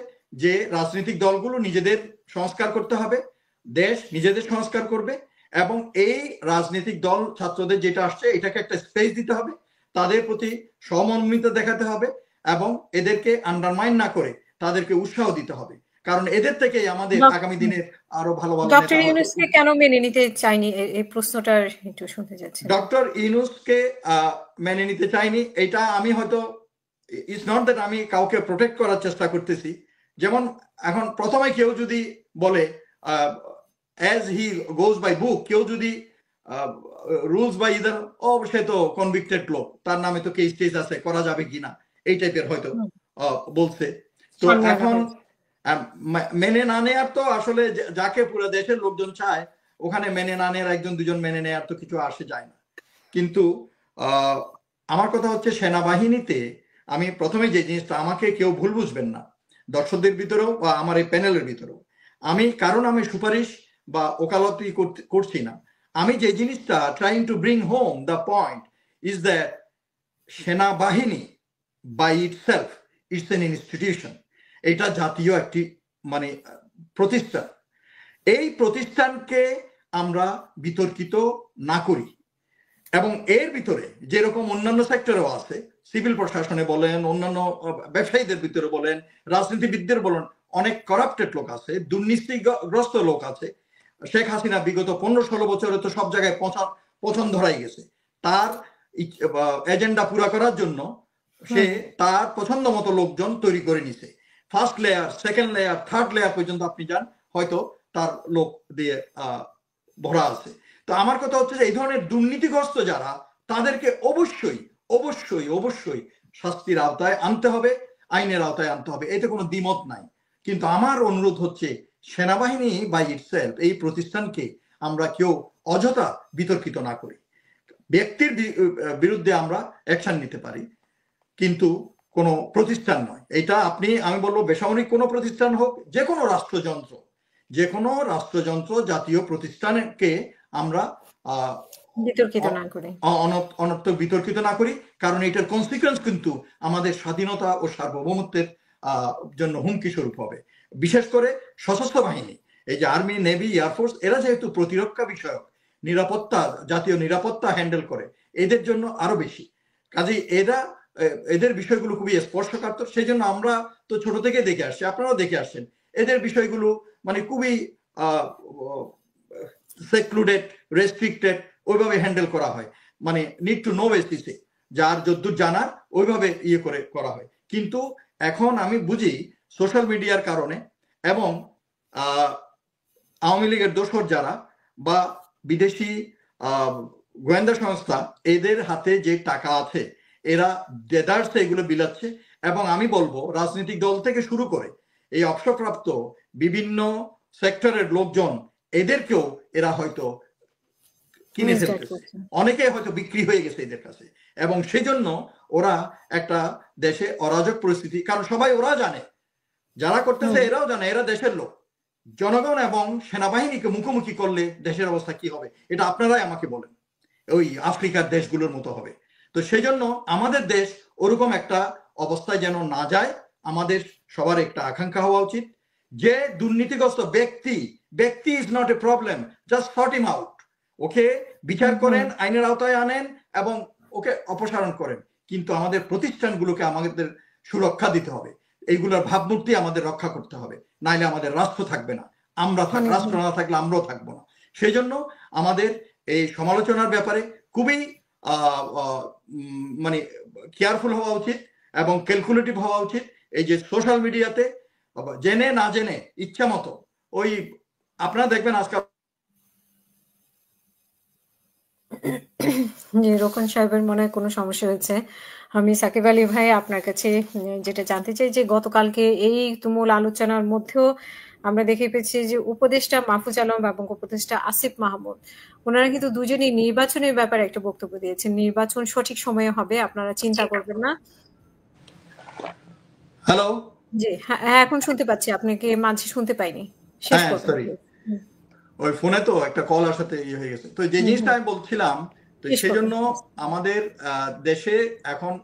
যে রাজনৈতিক দলগুলো নিজেদের সংস্কার করতে হবে, দেশ নিজেদের সংস্কার করবে, এবং এই রাজনৈতিক দল ছাত্রদের যেটা আসছে এটাকে একটা স্পেস দিতে হবে, তাদের প্রতি সমন্বিত দেখাতে হবে, এবং এদেরকে আন্ডারমাইন না করে তাদেরকে উৎসাহ দিতে হবে, কারণ এদের থেকেই আমাদের আগামী দিনের আরো ভালো ভালো ডক্টর ইউনূসকে কেন মেনে নিতে চাইনি, এই প্রশ্নটা একটু শুনতে যাচ্ছি। ডক্টর ইউনূসকে মেনে নিতে চাইনি, এটা আমি হয়তো ইটস নট দ্যাট আমি কাউকে প্রোটেক্ট করার চেষ্টা করতেছি। যেমন এখন প্রথমে কেউ যদি বলে as he goes by book, কেউ যদি রুলস বাই ইদার, ও সে তো কনভিক্টেড লোক, তার নামে তো কেস টেস আছে, করা যাবে কিনা এই টাইপের হয়তো বলছে। তো এখন মেনে না নেয়ার তো আসলে যাকে পুরো দেশের লোকজন চায়, ওখানে মেনে না নেয়ার একজন দুজন মেনে নেয়ার তো কিছু আসে যায় না। কিন্তু আমার কথা হচ্ছে সেনাবাহিনীতে আমি প্রথমে যে জিনিসটা, আমাকে কেউ ভুল বুঝবেন না, দর্শকদের ভিতরেও বা আমার এই প্যানেলের ভিতরেও, কারণ আমি সুপারিশ বা ওকালতি করছি না, আমি যে জিনিসটা trying to bring home the point is that সেনাবাহিনী by itself it's an institution. এটা জাতীয় একটি মানে প্রতিষ্ঠান। এই প্রতিষ্ঠানকে আমরা বিতর্কিত না করি, এবং এর ভিতরে যেরকম অন্যান্য সেক্টরেও আছে, সিভিল প্রশাসনে বলেন, অন্যান্য ব্যবসায়ীদের ভিতরে বলেন, রাজনীতিবিদদের বলেন, অনেক করাপ্টেড লোক আছে, দুর্নীতিগ্রস্ত লোক আছে। শেখ হাসিনা বিগত 15-16 বছরে তো সব জায়গায় পছন্দ ধরাই গেছে, তার এজেন্ডা পুরা করার জন্য সে তার পছন্দ মতো লোকজন তৈরি করে নিছে। First layer, second layer, third layer পর্যন্ত আপনি যান, হয়তো তার লোক দিয়ে ভরা আছে। তো আমার কথা হচ্ছে যে এই ধরনের দুর্নীতিগ্রস্ত যারা, তাদেরকে অবশ্যই অবশ্যই অবশ্যই শাস্তির আওতায় আনতে হবে, আইনের আওতায় আনতে হবে, এতে কোনো দ্বিমত নাই। কিন্তু আমার অনুরোধ হচ্ছে সেনাবাহিনী বাই ইটসেলফ, এই প্রতিষ্ঠানকে আমরা কেউ অযথা বিতর্কিত না করি। ব্যক্তির বিরুদ্ধে আমরা অ্যাকশন নিতে পারি, কিন্তু কোনো প্রতিষ্ঠান নয়। এটা আমি বলবো বেসামরিক কোনো প্রতিষ্ঠান হোক, যে কোনো রাষ্ট্রযন্ত্র, জাতীয় প্রতিষ্ঠানকে আমরা বিতর্কিত না করে অনর্থক বিতর্কিত না করি, কারণ এটার কনসিকুয়েন্স কিন্তু আমাদের স্বাধীনতা ও সার্বভৌমত্বের জন্য হুমকি স্বরূপ হবে। বিশেষ করে সশস্ত্র বাহিনী, এই যে আর্মি, নেভি, এয়ারফোর্স, এরা যেহেতু প্রতিরক্ষা বিষয়ক নিরাপত্তা, জাতীয় নিরাপত্তা হ্যান্ডেল করে, এদের জন্য আরো বেশি। কাজেই এদের বিষয়গুলো খুবই স্পর্শকাতর। সেই জন্য আমরা তো ছোট থেকে দেখে আসছি, আপনারাও দেখে আসছেন, এদের বিষয়গুলো মানে খুবই সেক্লুডেড, রেস্ট্রিক্টেড, ওইভাবে হ্যান্ডেল করা হয়। মানে নিড টু নো বেসিসে, যার যদ্দূর জানার ওইভাবে করে করা হয়। কিন্তু এখন আমি বুঝি সোশ্যাল মিডিয়ার কারণে এবং আওয়ামী লীগের দোসর যারা বা বিদেশি গোয়েন্দা সংস্থা, এদের হাতে যে টাকা আছে, এরা দেদারসে এগুলো বিলাচ্ছে। এবং আমি বলবো রাজনৈতিক দল থেকে শুরু করে এই অবসরপ্রাপ্ত বিভিন্ন সেক্টরের লোকজন, এদেরকেও এরা হয়তো কিনে ফেলতেছে, অনেকে হয়তো বিক্রি হয়ে গেছে এদের কাছে। এবং সেই জন্য ওরা একটা দেশে অরাজক পরিস্থিতি, কারণ সবাই ওরা জানে, যারা করতেছে এরাও জানে এরা দেশের লোক। জনগণ এবং সেনাবাহিনীকে মুখোমুখি করলে দেশের অবস্থা কি হবে, এটা আপনারাই আমাকে বলেন। ওই আফ্রিকার দেশগুলোর মতো হবে। তো সেই জন্য আমাদের দেশ ওরকম একটা অবস্থায় যেন না যায়, আমাদের সবার একটা আকাঙ্ক্ষা হওয়া উচিত যে দুর্নীতিগ্রস্ত ব্যক্তি is not a problem, just sort him out. Okay বিচার করেন, আইনের আওতায় আনেন এবং ওকে অপসারণ করেন। কিন্তু আমাদের প্রতিষ্ঠানগুলোকে আমাদের সুরক্ষা দিতে হবে, এইগুলোর ভাবমূর্তি আমাদের রক্ষা করতে হবে, নাইলে আমাদের রাষ্ট্র থাকবে না। রাষ্ট্র না থাকলে আমরাও থাকবো না। সেই জন্য আমাদের এই সমালোচনার ব্যাপারে খুবই মানে কেয়ারফুল হওয়া উচিত এবং ক্যালকুলেটিভ হওয়া উচিত। এই যে সোশ্যাল মিডিয়াতে জেনে না জেনে ইচ্ছা মতো, ওই আপনারা দেখবেন আজকাল জি, রোকন সাহেবের মনে হয় কোনো সমস্যা হয়েছে। আমি সাকিব আলী ভাই আপনার কাছে যেটা জানতে চাই যে গতকালকে এই তুমুল আলোচনার মধ্যেও আমরা দেখে পেয়েছি যে উপদেষ্টা মাহফুজ আলম এবং উপদেষ্টা আসিফ মাহমুদ, ওনারা কিন্তু দুজনেই নির্বাচনের ব্যাপারে একটা বক্তব্য দিয়েছেন। নির্বাচন সঠিক সময়ে হবে, আপনারা চিন্তা করবেন না। হ্যালো, জি হ্যাঁ, এখন শুনতে পাচ্ছি, আপনাকে মাঝে শুনতে পাইনি। সরি, ওই ফোনে তো একটা কল আসাতে ইয়ে হয়ে গেছে। তো যে জিনিসটা আমি বলছিলাম, তো সেই জন্য আমাদের দেশে এখন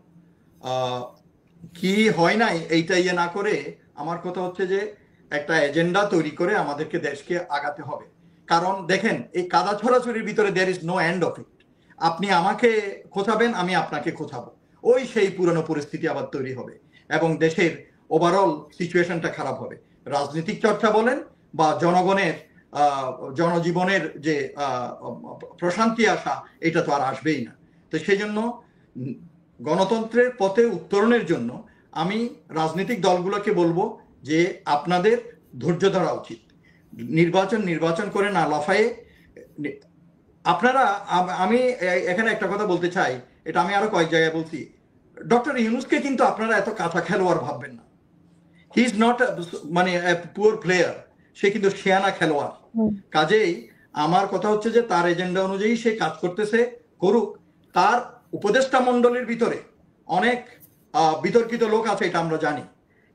কি হয় নাই এইটা ইয়ে না করে, আমার কথা হচ্ছে যে একটা এজেন্ডা তৈরি করে আমাদেরকে দেশকে আগাতে হবে। কারণ দেখেন, এই কাদা ছড়াছড়ির ভিতরে there is no end of it. আপনি আমাকে খোঁচাবেন, আমি আপনাকে খোঁচাবো, ওই সেই পুরনো পরিস্থিতি আবার তৈরি হবে এবং দেশের ওভারঅল সিচুয়েশনটা খারাপ হবে। রাজনৈতিক চর্চা বলেন বা জনগণের জনজীবনের যে প্রশান্তি আসা, এটা তো আর আসবেই না। তো সেই জন্য গণতন্ত্রের পথে উত্তরণের জন্য আমি রাজনৈতিক দলগুলোকে বলবো যে আপনাদের ধৈর্য ধরা উচিত। নির্বাচন করে না লাফায়ে আপনারা, আমি এখানে একটা কথা বলতে চাই, এটা আমি আরো কয়েক জায়গায় বলছি, ডক্টর ইউনূসকে কিন্তু আপনারা এত কাঁচা খেলোয়াড় ভাববেন না। হি ইজ নট মানে পুয়ার প্লেয়ার, সে কিন্তু শিয়ানা খেলোয়াড়। কাজেই আমার কথা হচ্ছে যে তার এজেন্ডা অনুযায়ী সে কাজ করতেছে, করুক। তার উপদেষ্টা মন্ডলীর ভিতরে অনেক বিতর্কিত লোক আছে, এটা আমরা জানি।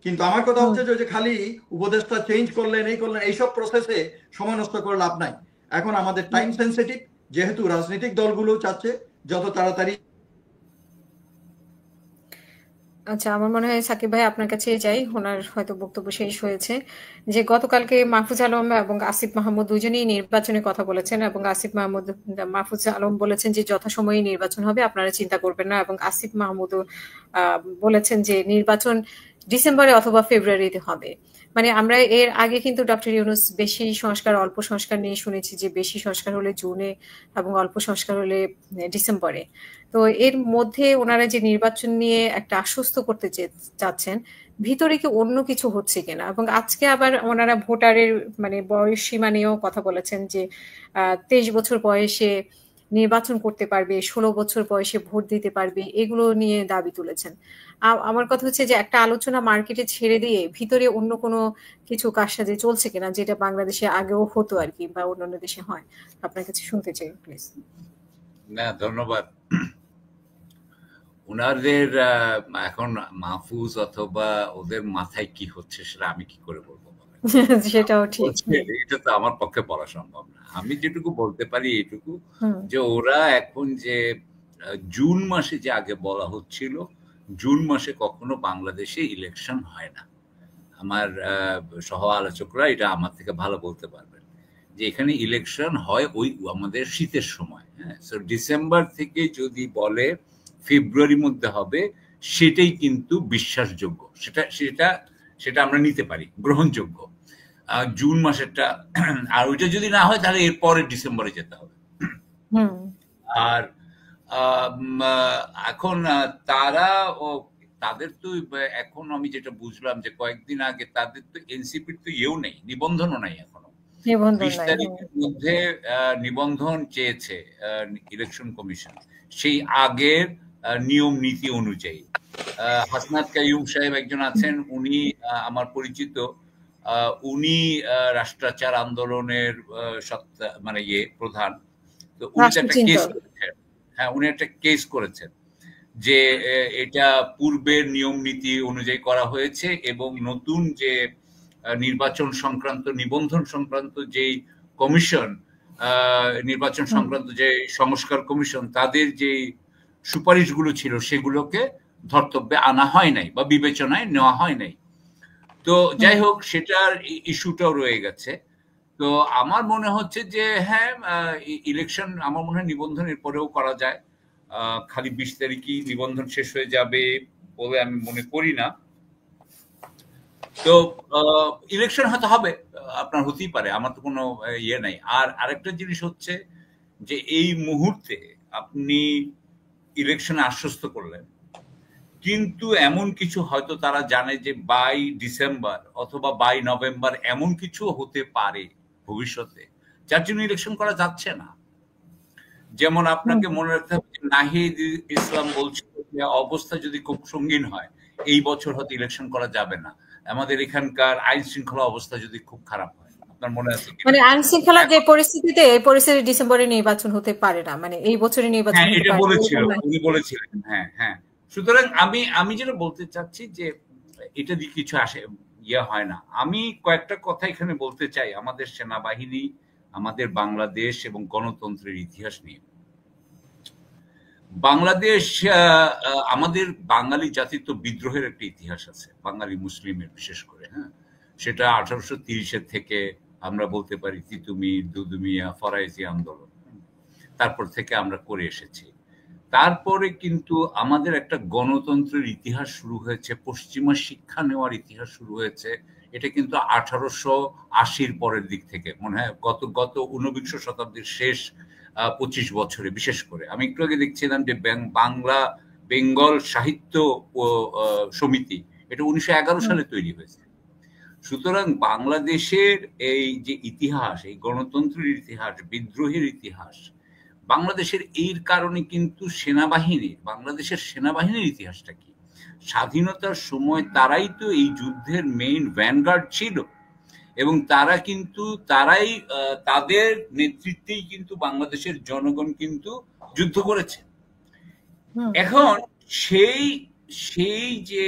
কিন্তু আমার কথা হচ্ছে যে খালি উপদেষ্টা চেঞ্জ করলেন, এই করলেন, এইসব প্রসেসে সময় নষ্ট করে লাভ নাই। এখন আমাদের টাইম সেন্সিটিভ, যেহেতু রাজনৈতিক দলগুলো চাচ্ছে যত তাড়াতাড়ি। আচ্ছা, আমার মনে হয় সাকিব ভাই আপনার কাছে যাই, ওনার হয়তো বক্তব্য শেষ হয়েছে। যে গতকালকে মাহফুজ আলম এবং আসিফ মাহমুদ দুজনেই নির্বাচনের কথা বলেছেন এবং মাহফুজ আলম বলেছেন যে যথাসময়ে নির্বাচন হবে, আপনারা চিন্তা করবেন না। এবং আসিফ মাহমুদও বলেছেন যে নির্বাচন ডিসেম্বরে অথবা ফেব্রুয়ারিতে হবে। মানে আমরা এর আগে কিন্তু ডক্টর ইউনূস বেশি সংস্কার অল্প সংস্কার নিয়ে শুনেছি যে বেশি সংস্কার হলে জুনে এবং অল্প সংস্কার হলে ডিসেম্বরে। তো এর মধ্যে ওনারা যে নির্বাচন নিয়ে একটা আশ্বস্ত করতে চাচ্ছেন, ভিতরে কি অন্য কিছু হচ্ছে কিনা? এবং আজকে আবার ওনারা ভোটারের মানে বয়স সীমা নিয়েও কথা বলেছেন যে 23 বছর বয়সে নির্বাচন করতে পারবে, 16 বছর বয়সে ভোট দিতে পারবে, এগুলো নিয়ে দাবি তুলেছেন। আমার কথা হচ্ছে যে একটা আলোচনা মার্কেটে ছেড়ে দিয়ে ভিতরে অন্য কোনো কিছু কারসাজি চলছে কিনা, যেটা বাংলাদেশে আগেও হতো আর কি, বা অন্যান্য দেশে হয়। আপনার কাছে শুনতে চাই প্লিজ। না, ধন্যবাদ। ওনাদের এখন মাহফুজ অথবা ওদের মাথায় কি হচ্ছে সেটা আমি কি করে বলবো বলেন। সেটাও ঠিক। এটা তো আমার পক্ষে বলা সম্ভব না। আমি যেটুকু বলতে পারি এটুকু হুম যে ওরা এখন যে জুন মাসে যে আগে বলা হচ্ছিল, জুন মাসে কখনো বাংলাদেশে ইলেকশন হয় না। আমার সহ আলোচকরা এটা আমার থেকে ভালো বলতে পারবেন যে এখানে ইলেকশন হয় ওই আমাদের শীতের সময়। হ্যাঁ, সো ডিসেম্বর থেকে যদি বলে ফেব্রুয়ারির মধ্যে হবে, সেটাই কিন্তু বিশ্বাসযোগ্য, সেটা সেটা সেটা আমরা নিতে পারি, গ্রহণযোগ্য। জুন মাসেরটা আর ওইটা যদি না হয় তাহলে এরপরে ডিসেম্বরে যেতে হবে। হুম আর এখন তারা তাদের তো এখন আমি যেটা বুঝলাম যে কয়েকদিন আগে তাদের তো এনসিপির তো ইয়েও নেই, নিবন্ধনও নাই এখনো। নিবন্ধন 20 নাই। তারিখের মধ্যে নিবন্ধন চেয়েছে ইলেকশন কমিশন, সেই আগের নিয়ম নীতি অনুযায়ী। হাসনাত কাইয়ুম সাহেব একজন আছেন, উনি আমার পরিচিত, উনি রাষ্ট্রাচার আন্দোলনের মানে প্রধান। তো উনি তো একটা কেস করেছেন। হ্যাঁ, উনি একটা কেস করেছেন যে এটা পূর্বের নিয়ম নীতি অনুযায়ী করা হয়েছে এবং নতুন যে নির্বাচন সংক্রান্ত নিবন্ধন সংক্রান্ত যে কমিশন, নির্বাচন সংক্রান্ত যে সংস্কার কমিশন, তাদের যে সুপারিশগুলো ছিল সেগুলোকে ধর্তব্যে আনা হয় নাই বা বিবেচনায় নেওয়া হয় নাই। তো যাই হোক, সেটার ইস্যুটাও রয়ে গেছে। তো আমার মনে হচ্ছে যে হ্যাঁ, ইলেকশন আমার মনে হয় নিবন্ধনের পরেও করা যায়। খালি 20 তারিখই নিবন্ধন শেষ হয়ে যাবে বলে আমি মনে করি না। তো ইলেকশন হয়তো হবে, আপনার হতেই পারে, আমার তো কোনো ইয়ে নাই। আর আরেকটা জিনিস হচ্ছে যে এই মুহূর্তে আপনি ইলেকশনে আশ্বস্ত করলেন, কিন্তু এমন কিছু হয়তো তারা জানে যে বাই ডিসেম্বর অথবা বাই নভেম্বর এমন কিছু হতে পারে ভবিষ্যতে, যার জন্য ইলেকশন করা যাচ্ছে না। যেমন আপনাকে মনে রাখতে হবে, নাহিদ ইসলাম বলছিল যে অবস্থা যদি খুব সঙ্গীন হয় এই বছর হয়তো ইলেকশন করা যাবে না, আমাদের এখানকার আইন শৃঙ্খলা অবস্থা যদি খুব খারাপ হয়। আপনার মনে আছে মানে আইন শৃঙ্খলার যে পরিস্থিতিতে, এই পরিস্থিতি ডিসেম্বরে নির্বাচন হতে পারে না, মানে এই বছরে নির্বাচন হ্যাঁ, হতে এটা পারে না, বলেছিল, এরকম না? উনি বলেছিলেন। হ্যাঁ হ্যাঁ, সুতরাং আমি যেটা বলতে চাচ্ছি যে এটা দিয়ে কিছু আসে ইয়ে হয় না। আমি কয়েকটা কথা এখানে বলতে চাই আমাদের সেনাবাহিনী, আমাদের বাংলাদেশ এবং গণতন্ত্রের ইতিহাস নিয়ে। বাংলাদেশ, আমাদের বাঙালি জাতির তো বিদ্রোহের একটা ইতিহাস আছে, বাঙালি মুসলিমের বিশেষ করে। হ্যাঁ, সেটা 1830-এর থেকে আমরা বলতে পারি তিতুমির, দুদুমিয়া, ফরাইজি আন্দোলন, তারপর থেকে আমরা করে এসেছি। তারপরে কিন্তু আমাদের একটা গণতন্ত্রের ইতিহাস শুরু হয়েছে, পশ্চিমা শিক্ষা নেওয়ার ইতিহাস শুরু হয়েছে। এটা কিন্তু 1880-র পরের দিক থেকে মনে হয়, গত ঊনবিংশ শতাব্দীর শেষ 25 বছরে বিশেষ করে। আমি একটু আগে দেখছিলাম যে বাংলা বেঙ্গল সাহিত্য সমিতি, এটা 1911 সালে তৈরি হয়েছে। সুতরাং বাংলাদেশের এই যে ইতিহাস, এই গণতন্ত্রের ইতিহাস, বিদ্রোহের ইতিহাস, বাংলাদেশের এর কারণে কিন্তু বাংলাদেশের সেনাবাহিনীর ইতিহাসটা কি, স্বাধীনতার সময় তারাই তো এই যুদ্ধের মেইন ভ্যানগার্ড ছিল এবং তারাই তাদের নেতৃত্বেই কিন্তু বাংলাদেশের জনগণ কিন্তু যুদ্ধ করেছে। এখন সেই যে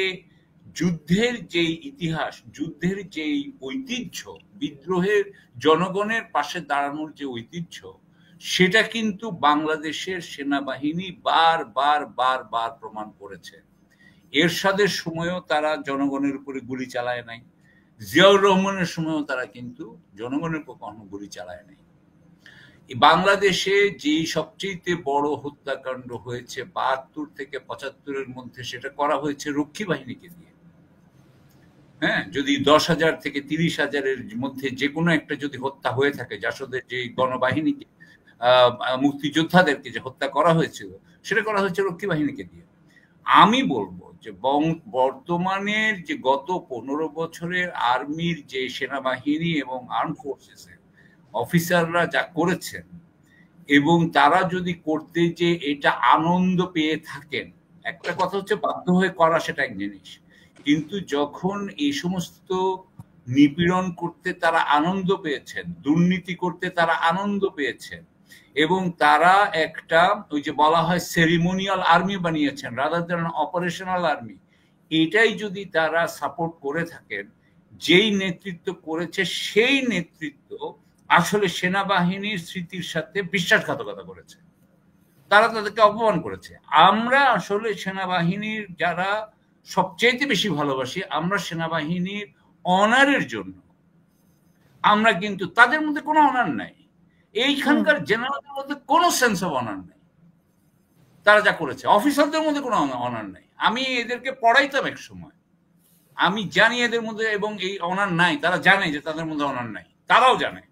যুদ্ধের যে ইতিহাস, যুদ্ধের যে ঐতিহ্য, বিদ্রোহের জনগণের পাশে দাঁড়ানোর যে ঐতিহ্য, সেটা কিন্তু বাংলাদেশের সেনাবাহিনী বার প্রমাণ করেছে। এরশাদের সময়ও তারা জনগণের উপরে গুলি চালায় নাই, জিয়াউর রহমানের সময়ও তারা কিন্তু জনগণের উপর কখনো গুলি চালায় নাই। বাংলাদেশে যে সবচেয়ে বড় হত্যাকাণ্ড হয়েছে 72 থেকে 75-এর মধ্যে, সেটা করা হয়েছে রক্ষী বাহিনীকে দিয়ে। হ্যাঁ, যদি 10,000 থেকে 30,000-এর মধ্যে যে কোনো একটা যদি হত্যা হয়ে থাকে, জাসদের যে গণবাহিনীকে, মুক্তিযোদ্ধাদেরকে যে হত্যা করা হয়েছিল, সেটা করা হয়েছে রক্ষী বাহিনীকে দিয়ে। আমি বলবো যে বর্তমানের যে গত 15 বছরের আর্মির যে সেনাবাহিনী এবং আর্ম ফোর্সেসের অফিসাররা যা করেছেন, এবং তারা যদি করতে যে এটা আনন্দ পেয়ে থাকেন, একটা কথা হচ্ছে বাধ্য হয়ে করা, সেটা এক জিনিস, কিন্তু যখন এই সমস্ত নিপীড়ন করতে তারা আনন্দ পেয়েছেন, দুর্নীতি করতে তারা আনন্দ পেয়েছেন, এবং তারা একটা ওই যে বলা হয় সেরিমোনিয়াল আর্মি বানিয়েছেন রাদার দ্যান অপারেশনাল আর্মি, এটাই যদি তারা সাপোর্ট করে থাকেন, যেই নেতৃত্ব করেছে সেই নেতৃত্ব আসলে সেনাবাহিনীর স্মৃতির সাথে বিশ্বাসঘাতকতা করেছে, তারা তাদেরকে অপমান করেছে। আমরা আসলে সেনাবাহিনীর যারা সবচেয়ে বেশি ভালোবাসি, আমরা সেনাবাহিনীর অনারের জন্য আমরা কিন্তু, তাদের মধ্যে কোনো অনার নাই, এইখানকার জেনারেলদের মধ্যে কোনো সেন্স অফ অনার নাই, তারা যা করেছে অফিসারদের মধ্যে কোনো অনার নাই। আমি এদেরকে পড়াইতাম এক সময়, আমি জানি এদের মধ্যে, এবং এই অনার নাই, তারা জানে যে তাদের মধ্যে অনার নাই, তারাও জানে।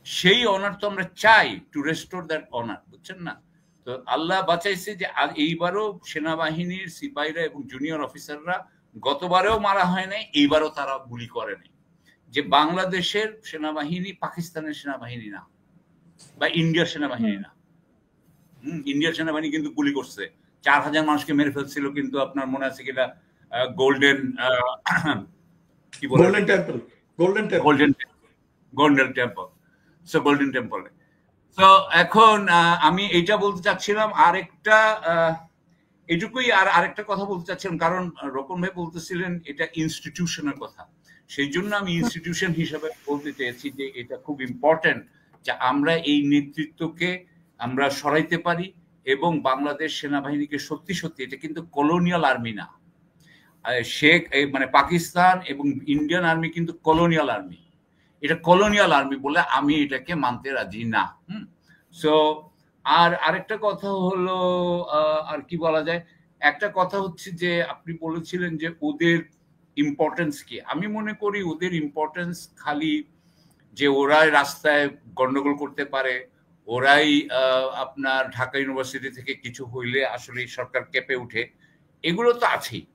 সেই অনার তো আমরা চাই, টু রেস্টোর দ্যাট অনার, বুঝছেন না? তো আল্লাহ বাঁচাইছে যে এইবারও সেনাবাহিনীর সিপাহীরা এবং জুনিয়র অফিসাররা, গতবারেও মারা হয় নাই, এইবারও তারা গুলি করে নাই। যে বাংলাদেশের সেনাবাহিনী পাকিস্তানের সেনাবাহিনী না, বা ইন্ডিয়ার সেনাবাহিনী না। ইন্ডিয়ার সেনাবাহিনী কিন্তু গুলি করছে, 4000 মানুষকে মেরে ফেলছিল, কিন্তু আপনার মনে আছে কিনা গোল্ডেন কি বলে, গোল্ডেন টেম্পল। তো এখন আমি এইটা বলতে চাচ্ছিলাম, আরেকটা এটুকুই। আর আরেকটা কথা বলতে চাচ্ছিলাম, কারণ রোকন ভাই বলতেছিলেন এটা ইনস্টিটিউশনের কথা, সেই জন্য আমি ইনস্টিটিউশন হিসেবে বলতে চেয়েছি যে এটা খুব ইম্পর্টেন্ট যে আমরা এই নেতৃত্বকে আমরা সরাইতে পারি, এবং বাংলাদেশ সেনাবাহিনীকে সত্যি সত্যি, এটা কিন্তু কলোনিয়াল আর্মি না, মানে পাকিস্তান এবং ইন্ডিয়ান আর্মি কিন্তু কলোনিয়াল আর্মি, এটা কলোনিয়াল আর্মি বলে আমি এটাকে মানতে রাজি না। সো আর আরেকটা কথা হলো, আর কি বলা যায়, একটা কথা হচ্ছে যে আপনি বলেছিলেন যে ওদের ইম্পর্টেন্স কি। আমি মনে করি ওদের ইম্পর্টেন্স খালি যে ওরাই রাস্তায় গন্ডগোল করতে পারে, ওরাই আপনার ঢাকা ইউনিভার্সিটি থেকে কিছু হইলে আসলে সরকার কেঁপে উঠে, এগুলো তো আছেই।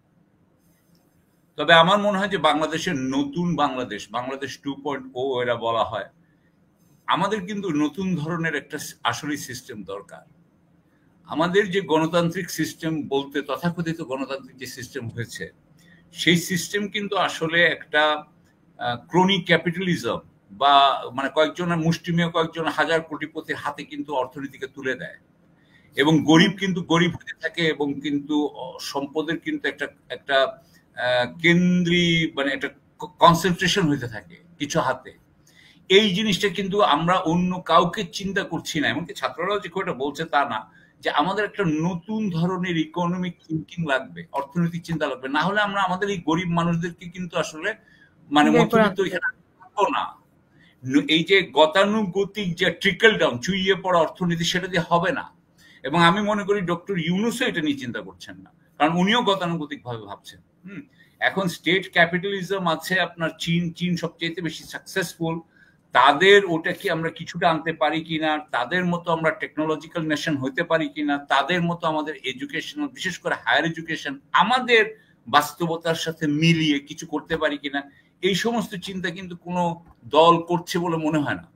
তবে আমার মনে হয় যে বাংলাদেশের নতুন বাংলাদেশ, বাংলাদেশ 2.0 এরা বলা হয়, আমাদের কিন্তু নতুন ধরনের একটা আসলে সিস্টেম দরকার। আমাদের যে গণতান্ত্রিক সিস্টেম বলতে, তথাকথিত গণতান্ত্রিক যে সিস্টেম হয়েছে, সেই সিস্টেম কিন্তু আসলে একটা ক্রনিক ক্যাপিটালিজম, বা মানে কয়েকজনের মুষ্টিমেয় কয়েকজন হাজার কোটিপতির হাতে কিন্তু অর্থনীতিকে তুলে দেয়, এবং গরিব কিন্তু গরিব হতে থাকে, এবং কিন্তু সম্পদের কিন্তু একটা কেন্দ্রী, মানে একটা কনসেন্ট্রেশন হইতে থাকে কিছু হাতে। এই জিনিসটা কিন্তু আমরা অন্য কাউকে চিন্তা করছি না, এমনকি ছাত্ররাও যে এটা বলছে তা না, যে আমাদের একটা নতুন ধরনের ইকোনমিক থিঙ্কিং লাগবে, অর্থনৈতিক চিন্তা লাগবে, না হলে আমরা আমাদের এই গরিব মানুষদেরকে কিন্তু আসলে মানে মধ্যবিত্ত এখানে থাকবো না। এই যে গতানুগতিক যে ট্রিকল ডাউন, চুইয়ে পড়া অর্থনীতি, সেটা দিয়ে হবে না। এবং আমি মনে করি ডক্টর ইউনূসও এটা নিয়ে চিন্তা করছেন না, কারণ উনিও গতানুগতিক ভাবে ভাবছেন। এখন স্টেট ক্যাপিটালিজম আছে আপনার, চীন সবচেয়ে বেশি সাকসেসফুল, তাদের ওটা কি আমরা কিছুটা আনতে পারি কিনা, তাদের মতো আমরা টেকনোলজিক্যাল নেশন হইতে পারি কিনা, তাদের মতো আমাদের এডুকেশনাল, বিশেষ করে হায়ার এডুকেশন আমাদের বাস্তবতার সাথে মিলিয়ে কিছু করতে পারি কিনা, এই সমস্ত চিন্তা কিন্তু কোনো দল করছে বলে মনে হয় না।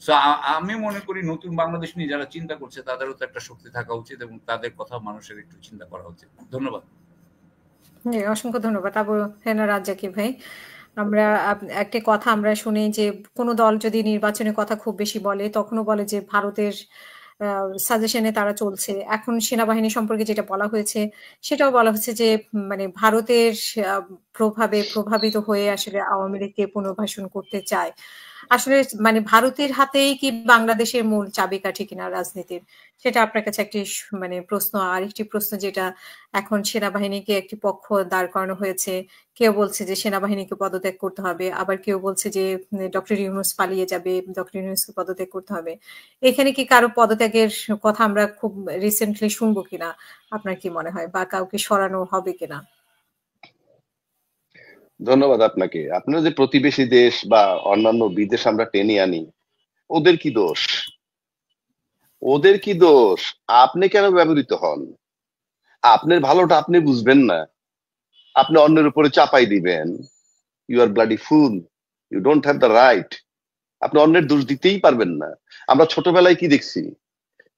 সো আমি মনে করি নতুন বাংলাদেশ নিয়ে যারা চিন্তা করছে তাদেরও তো একটা শক্তি থাকা উচিত, এবং তাদের কথা মানুষের একটু চিন্তা করা উচিত। ধন্যবাদ। অসংখ্য ধন্যবাদ আবু হেনা রাজ্জাকি ভাই। আমরা একটা কথা আমরা শুনি যে কোনো দল যদি নির্বাচনের কথা খুব বেশি বলে, তখনও বলে যে ভারতের সাজেশনে তারা চলছে। এখন সেনাবাহিনী সম্পর্কে যেটা বলা হয়েছে, সেটাও বলা হচ্ছে যে মানে ভারতের প্রভাবে প্রভাবিত হয়ে আসলে আওয়ামী লীগকে পুনর্বাসন করতে চায়। আসলে মানে ভারতের হাতেই কি বাংলাদেশের মূল চাবিকাঠি কিনা রাজনীতির, সেটা আপনার কাছে একটি মানে প্রশ্ন। আর একটি প্রশ্ন যেটা, এখন সেনাবাহিনীকে একটি পক্ষ দাঁড় করানো হয়েছে, কেউ বলছে যে সেনাবাহিনীকে পদত্যাগ করতে হবে, আবার কেউ বলছে যে ডক্টর ইউনূস পালিয়ে যাবে, ডক্টর ইউনূসকে পদত্যাগ করতে হবে। এখানে কি কারো পদত্যাগের কথা আমরা খুব রিসেন্টলি শুনবো কিনা, আপনার কি মনে হয়, বা কাউকে সরানো হবে কিনা? ধন্যবাদ আপনাকে। আপনার যে প্রতিবেশী দেশ বা অন্যান্য বিদেশ আমরা টেনে আনি, ওদের কি দোষ? ওদের কি দোষ? আপনি কেন ব্যবহৃত হন? আপনার ভালোটা আপনি বুঝবেন না, আপনি অন্যের উপরে চাপাই দিবেন। You are bloody fool, you don't have the right. আপনি অন্যের দোষ দিতেই পারবেন না। আমরা ছোটবেলায় কি দেখছি,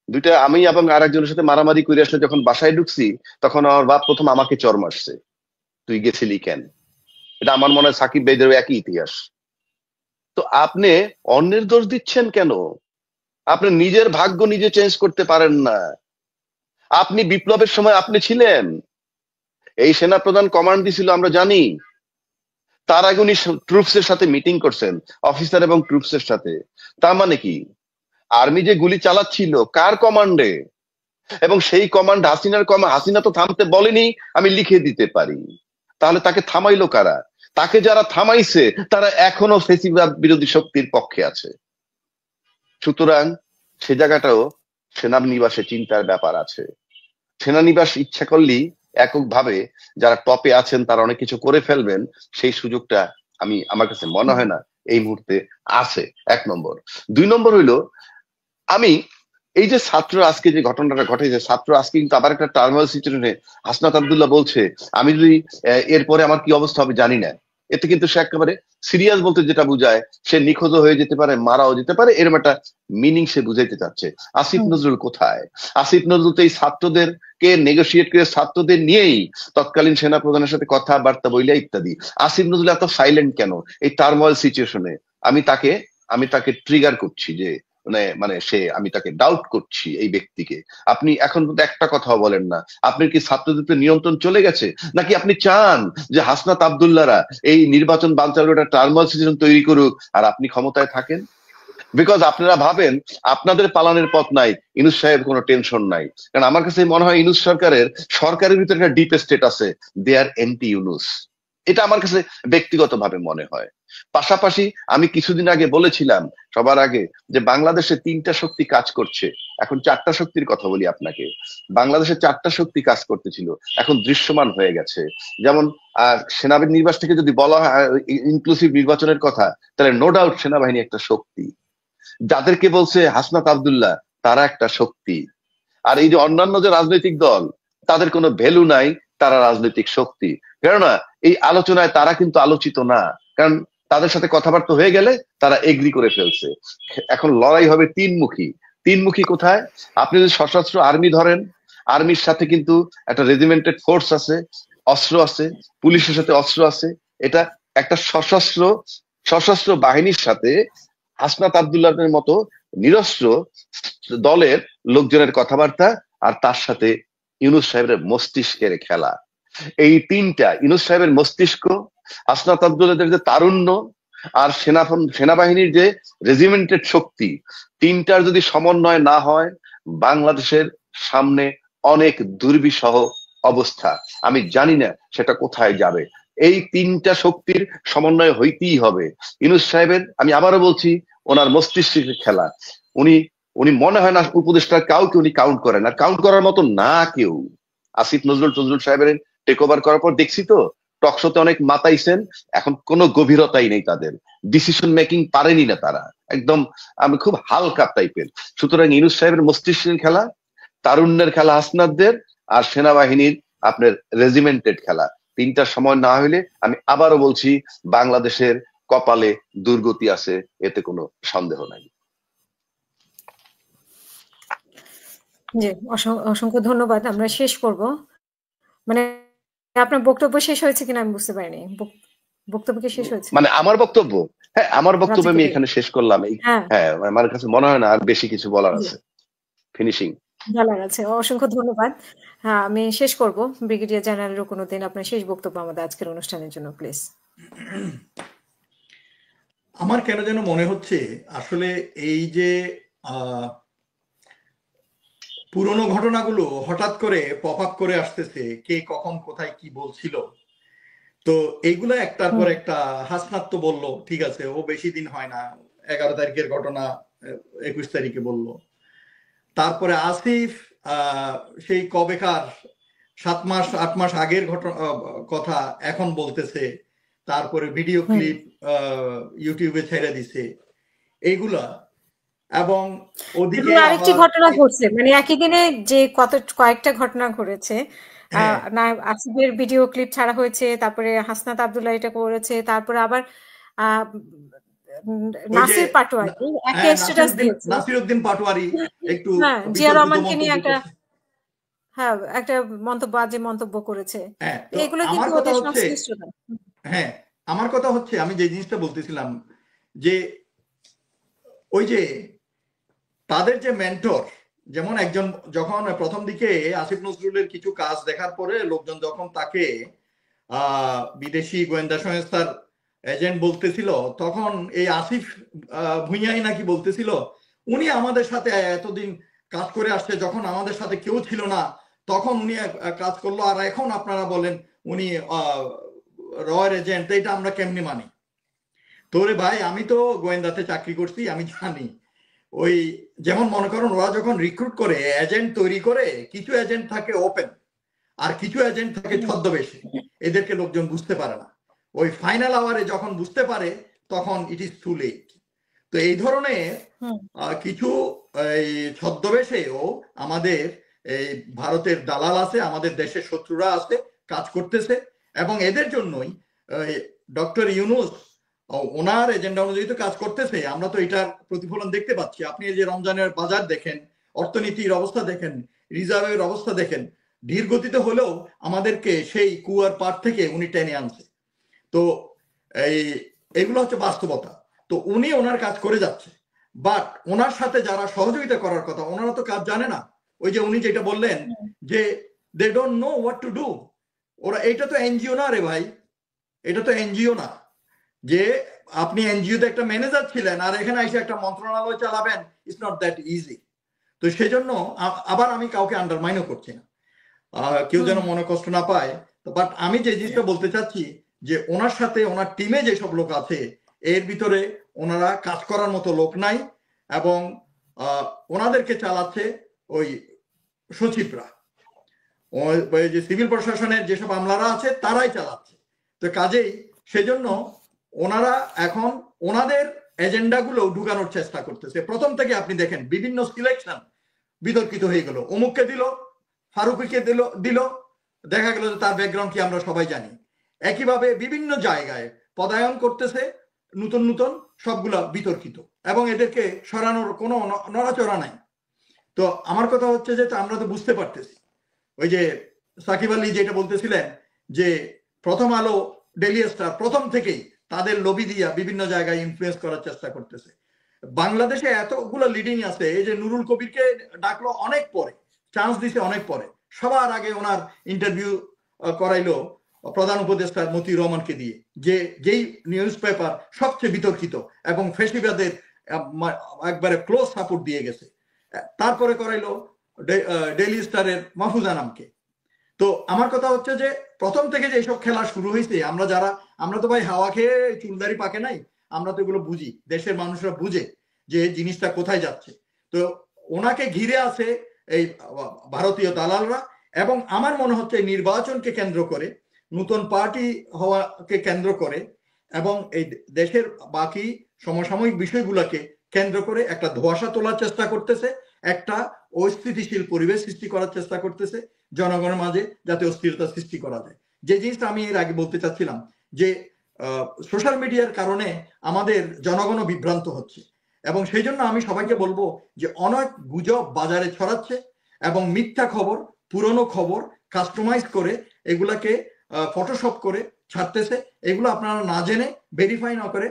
দুইটা আমি এবং আরেকজনের সাথে মারামারি করে আসলে যখন বাসায় ঢুকছি, তখন আমার বাপ প্রথম আমাকে চর মারছে, তুই গেছিলি কেন। এটা আমার মনে হয় সাকিব ভাইদেরও একই ইতিহাস। তো আপনি অন্যের দোষ দিচ্ছেন কেন? আপনি নিজের ভাগ্য নিজে চেঞ্জ করতে পারেন না। আপনি বিপ্লবের সময় আপনি ছিলেন, এই সেনাপ্রধান কমান্ড দিছিল আমরা জানি, তার আগে উনি ট্রুপস এর সাথে মিটিং করছেন, অফিসার এবং ট্রুপস এর সাথে। তার মানে কি, আর্মি যে গুলি চালাচ্ছিল কার কমান্ডে, এবং সেই কমান্ড হাসিনা তো থামতে বলেনি, আমি লিখে দিতে পারি। তাহলে তাকে থামাইলো কারা? তাকে যারা থামাইছে তারা এখনো ফেসিবাদ বিরোধী শক্তির পক্ষে আছে। সুতরাং সে জায়গাটাও সেনানিবাসে চিন্তার ব্যাপার আছে। সেনানিবাস ইচ্ছা করলেই এককভাবে যারা টপে আছেন তারা অনেক কিছু করে ফেলবেন, সেই সুযোগটা আমার কাছে মনে হয় না এই মুহূর্তে আছে। 1 নম্বর। 2 নম্বর হইলো, আমি এই যে ছাত্র আজকে যে ঘটনাটা ঘটেছে, ছাত্র আজকে কিন্তু আবার একটা টার্মিনাল সিচুয়েশনে হাসনাত আব্দুল্লাহ বলছে আমি যদি এরপরে আমার কি অবস্থা হবে জানি না। এতে কিন্তু সে একেবারে সিরিয়াস বলতে যেটা বুঝায়, সে নিখোঁজও হয়ে যেতে পারে, মারাও যেতে পারে, এরকম একটা মিনিং সে বুঝাইতে চাচ্ছে। আসিফ নজরুল কোথায়? আসিফ নজরুল তো এই ছাত্রদেরকে নেগোসিয়েট করে ছাত্রদের নিয়েই তৎকালীন সেনা প্রধানের সাথে কথাবার্তা বইলা ইত্যাদি। আসিফ নজরুল এত সাইলেন্ট কেন এই টার্মোয়েল সিচুয়েশনে? আমি তাকে ট্রিগার করছি যে আমি তাকে ডাউট করছি এই ব্যক্তিকে। আপনি এখন পর্যন্ত একটা কথাও বলেন না। আপনি কি ছাত্রদের নিয়ন্ত্রণ চলে গেছে, নাকি আপনি চান যে হাসনাত আব্দুল্লাহরা এই নির্বাচন বানচালের একটা টার্মাল সিচুয়েশন তৈরি করুক আর আপনি ক্ষমতায় থাকেন? বিকজ আপনারা ভাবেন আপনাদের পালানের পথ নাই, ইউনূস সাহেব কোনো টেনশন নাই। কারণ আমার কাছে মনে হয় ইউনূস সরকারের ভিতরে একটা ডিপ স্টেট আছে, দে আর এন্টি ইউনূস। এটা আমার কাছে ব্যক্তিগতভাবে মনে হয়। পাশাপাশি আমি কিছুদিন আগে বলেছিলাম সবার আগে যে বাংলাদেশে 3টা শক্তি কাজ করছে, এখন 4টা শক্তির কথা বলি আপনাকে। বাংলাদেশে 4টা শক্তি কাজ করতেছিল, এখন দৃশ্যমান হয়ে গেছে। যেমন সেনাবাহিনী নির্বাচন থেকে যদি বলা হয় ইনক্লুসিভ নির্বাচনের কথা, তাহলে নো ডাউট সেনাবাহিনী একটা শক্তি। যাদেরকে বলছে হাসনাত আব্দুল্লাহ তারা একটা শক্তি। আর এই যে অন্যান্য যে রাজনৈতিক দল, তাদের কোনো ভ্যালু নাই, তারা রাজনৈতিক শক্তি। কেননা এই আলোচনায় তারা কিন্তু আলোচিত না, কারণ তাদের সাথে কথাবার্তা হয়ে গেলে তারা এগ্রি করে ফেলছে। এখন লড়াই হবে 3মুখী। 3মুখী কোথায়? আপনি যদি সশস্ত্র আর্মি ধরেন, আর্মির সাথে কিন্তু একটা রেজিমেন্টেড ফোর্স আছে, অস্ত্র আছে, পুলিশের সাথে অস্ত্র আছে। এটা একটা সশস্ত্র বাহিনীর সাথে হাসনাত আব্দুল্লাহের মতো নিরস্ত্র দলের লোকজনের কথাবার্তা, আর তার সাথে ইউনূস সাহেবের মস্তিষ্কের খেলা। এই 3টা, ইউনূস সাহেবের মস্তিষ্ক, হাসনাত আব্দুল্লাহের যে তারুণ্য, আর সেনাবাহিনীর যে রেজিমেন্টেড শক্তি, 3টার যদি সমন্বয় না হয়, বাংলাদেশের সামনে অনেক দুর্বিষহ অবস্থা। আমি জানি না সেটা কোথায় যাবে। এই 3টা শক্তির সমন্বয় হইতেই হবে। ইউনূস সাহেবের, আমি আবারও বলছি, ওনার মস্তিষ্কের খেলা। উনি মনে হয় না উপদেষ্টার কাউকে উনি কাউন্ট করেন, আর কাউন্ট করার মতো না কেউ। আসিফ নজরুল সাহেবের টেক ওভার করার পর দেখছি তো টকশোতে অনেক মাতাইছেন, এখন কোনো গভীরতাই নেই তাদের, ডিসিশন মেকিং পারেনি না তারা, একদম আমি খুব হালকা টাইপের। সুতরাং ইউনূস সাহেবের মস্তিষ্কের খেলা, তারুণ্যের খেলা হাসনাতদের, আর সেনাবাহিনীর আপনার রেজিমেন্টেড খেলা, 3টার সময় না হইলে আমি আবারও বলছি বাংলাদেশের কপালে দুর্গতি আছে, এতে কোনো সন্দেহ নাই। জি, অসংখ্য ধন্যবাদ। আমরা শেষ করব। মানে আপনার বক্তব্য শেষ হয়েছে কিনা আমি বুঝতে পারিনি। বক্তব্য কি শেষ হয়েছে? মানে আমার বক্তব্য, হ্যাঁ আমার বক্তব্য আমি এখানে শেষ করলাম। হ্যাঁ, আমার কাছে মনে হয় না আর বেশি কিছু বলার আছে, ফিনিশিং বলার আছে। অসংখ্য ধন্যবাদ। হ্যাঁ, আমি শেষ করব। ব্রিগেডিয়ার জেনারেল রুকনুদ্দিন, আপনার শেষ বক্তব্য আমাদের আজকের অনুষ্ঠানের জন্য প্লিজ। আমার কেন যেন মনে হচ্ছে আসলে এই যে পুরনো ঘটনাগুলো হঠাৎ করে পপ আপ করে আসতেছে, কে কখন কোথায় কি বলছিল, তো এইগুলা একটার পর একটা। হাসনাত তো বললো, ঠিক আছে, ও বেশি দিন হয় না, 11 তারিখের ঘটনা 21 তারিখে বললো। তারপরে আসিফ সেই কবেকার 7 মাস 8 মাস আগের কথা এখন বলতেছে, তারপরে ভিডিও ক্লিপ ইউটিউবে ছেড়ে দিছে এইগুলা। এবং ওদিকে আরেকটি ঘটনা ঘটছে, মানে একই দিনে যে কয়েকটা ঘটনা ঘটেছে। আসিফের ভিডিও ক্লিপ ছাড়া হয়েছে, তারপরে হাসনাত আব্দুল্লাহ এটা করেছে, তারপরে আবার নাসির পাটোয়ারি একটা স্ট্যাটাস দিয়েছে, নাসিরউদ্দিন পাটোয়ারি একটু জিয়া রহমানকে নিয়ে একটা বাজে মন্তব্য করেছে। এগুলো কিন্তু ওদের সংশ্লিষ্টতা। হ্যাঁ, আমার কথা হচ্ছে, আমি যে জিনিসটা বলতেছিলাম যে ওই যে তাদের যে মেন্টর, যেমন একজন যখন প্রথম দিকে আসিফ নজরুলের কিছু কাজ দেখার পরে লোকজন যখন তাকে বিদেশি গোয়েন্দা সংস্থার এজেন্ট বলতেছিল, তখন এই আসিফ ভুঁইয়াই নাকি বলতেছিল উনি আমাদের সাথে এতদিন কাজ করে আসছে, যখন আমাদের সাথে কেউ ছিল না তখন উনি কাজ করলো, আর এখন আপনারা বলেন উনি রয়ের এজেন্ট, এটা আমরা কেমনি মানি? তোরে ভাই, আমি তো গোয়েন্দাতে চাকরি করছি, আমি জানি। ওই যেমন মনে করুন, ওরা যখন রিক্রুট করে এজেন্ট তৈরি করে, কিছু এজেন্ট থাকে ওপেন আর কিছু এজেন্ট থাকে ছদ্মবেশে, এদেরকে লোকজন বুঝতে পারে না। ওই ফাইনাল আওয়ারে যখন বুঝতে পারে তখন ইট ইজ টু লেট। তো এই ধরনের কিছু এই ছদ্মবেশেও আমাদের এই ভারতের দালাল আছে, আমাদের দেশের শত্রুরা আছে, কাজ করতেছে, এবং এদের জন্যই ডক্টর ইউনূস ওনার এজেন্ডা অনুযায়ী তো কাজ করতেছে। আমরা তো এটার প্রতিফলন দেখতে পাচ্ছি। আপনি এই যে রমজানের বাজার দেখেন, অর্থনীতির অবস্থা দেখেন, রিজার্ভের অবস্থা দেখেন, ধীর গতিতে হলেও আমাদেরকে সেই কুয়ার পার থেকে উনি টেনে আনছে। তো এইগুলো হচ্ছে বাস্তবতা। তো উনি ওনার কাজ করে যাচ্ছে, বাট ওনার সাথে যারা সহযোগিতা করার কথা, ওনারা তো কাজ জানে না। ওই যে উনি যেটা বললেন যে they don't know what to do. ওরা, এটা তো এনজিও না রে ভাই, এটা তো এনজিও না যে আপনি এনজিওতে একটা ম্যানেজার ছিলেন আর এখানে এসে একটা মন্ত্রণালয় চালাবেন। It's not that easy. তো সেই জন্য আবার আমি কাউকে আন্ডারমাইনও করছি না, কেউ যেন মনে কষ্ট না পায়। বাট আমি যে জিনিসটা বলতে চাচ্ছি যে ওনার সাথে ওনার টিমে যেসব লোক আছে এর ভিতরে ওনারা কাজ করার মতো লোক নাই, এবং ওনাদেরকে চালাচ্ছে ওই সচিবরা, ওই যে সিভিল প্রশাসনের যেসব আমলারা আছে তারাই চালাচ্ছে। তো কাজেই সেজন্য ওনারা এখন ওনাদের এজেন্ডাগুলো ঢুকানোর চেষ্টা করতেছে। প্রথম থেকে আপনি দেখেন বিভিন্ন সিলেকশন বিতর্কিত হয়ে গেল, অমুককে দিল, ফারুকিকে দিল, দেখা গেল যে তার ব্যাকগ্রাউন্ড কি আমরা সবাই জানি। একইভাবে বিভিন্ন জায়গায় পদায়ন করতেছে নতুন নতুন, সবগুলা বিতর্কিত, এবং এদেরকে সরানোর কোনো নড়াচড়া নাই। তো আমার কথা হচ্ছে যে আমরা তো বুঝতে পারতেছি, ওই যে সাকিব আলী যেটা বলতেছিলেন যে প্রথম আলো, ডেইলি স্টার প্রথম থেকেই তাদের লবি দিয়া বিভিন্ন জায়গায় ইনফ্লুয়েন্স করার চেষ্টা করতেছে। বাংলাদেশে এতগুলো লিডিং আছে, এই যে নুরুল কবিরকে ডাকলো অনেক পরে, চান্স দিছে অনেক পরে, সবার আগে ওনার ইন্টারভিউ করাইলো প্রধান উপদেষ্টা মতিউর রহমানকে দিয়ে, যেই নিউজ পেপার সবচেয়ে বিতর্কিত এবং ফেসিবাদের একবারে ক্লোজ সাপোর্ট দিয়ে গেছে। তারপরে করাইলো ডেইলি স্টারের মাহফুজ আনামকে। তো আমার কথা হচ্ছে যে প্রথম থেকে যে এইসব খেলা শুরু হয়েছে, আমরা তো ভাই হাওয়া খেয়ে চুলদারি পাকে নাই, আমরা তো এগুলো বুঝি, দেশের মানুষরা বুঝে যে জিনিসটা কোথায় যাচ্ছে। তো ওনাকে ঘিরে আছে এই ভারতীয় দালালরা, এবং আমার মনে হচ্ছে নির্বাচনকে কেন্দ্র করে, নতুন পার্টি হওয়াকে কেন্দ্র করে, এবং এই দেশের বাকি সমসাময়িক বিষয়গুলোকে কেন্দ্র করে একটা ধোঁয়াশা তোলার চেষ্টা করতেছে, একটা অস্থিতিশীল পরিবেশ সৃষ্টি করার চেষ্টা করতেছে জনগণের মাঝে, যাতে অস্থিরতা সৃষ্টি করা যায়। যে জিনিসটা আমি এর আগে বলতে চাচ্ছিলাম যে সোশ্যাল মিডিয়ার কারণে আমাদের জনগণও বিভ্রান্ত হচ্ছে, এবং সেই জন্য আমি সবাইকে বলবো যে অনেক গুজব বাজারে ছড়াচ্ছে, এবং মিথ্যা খবর, পুরনো খবর কাস্টমাইজ করে এগুলাকে ফটোশপ করে ছাড়তেছে। এগুলো আপনারা না জেনে, ভেরিফাই না করে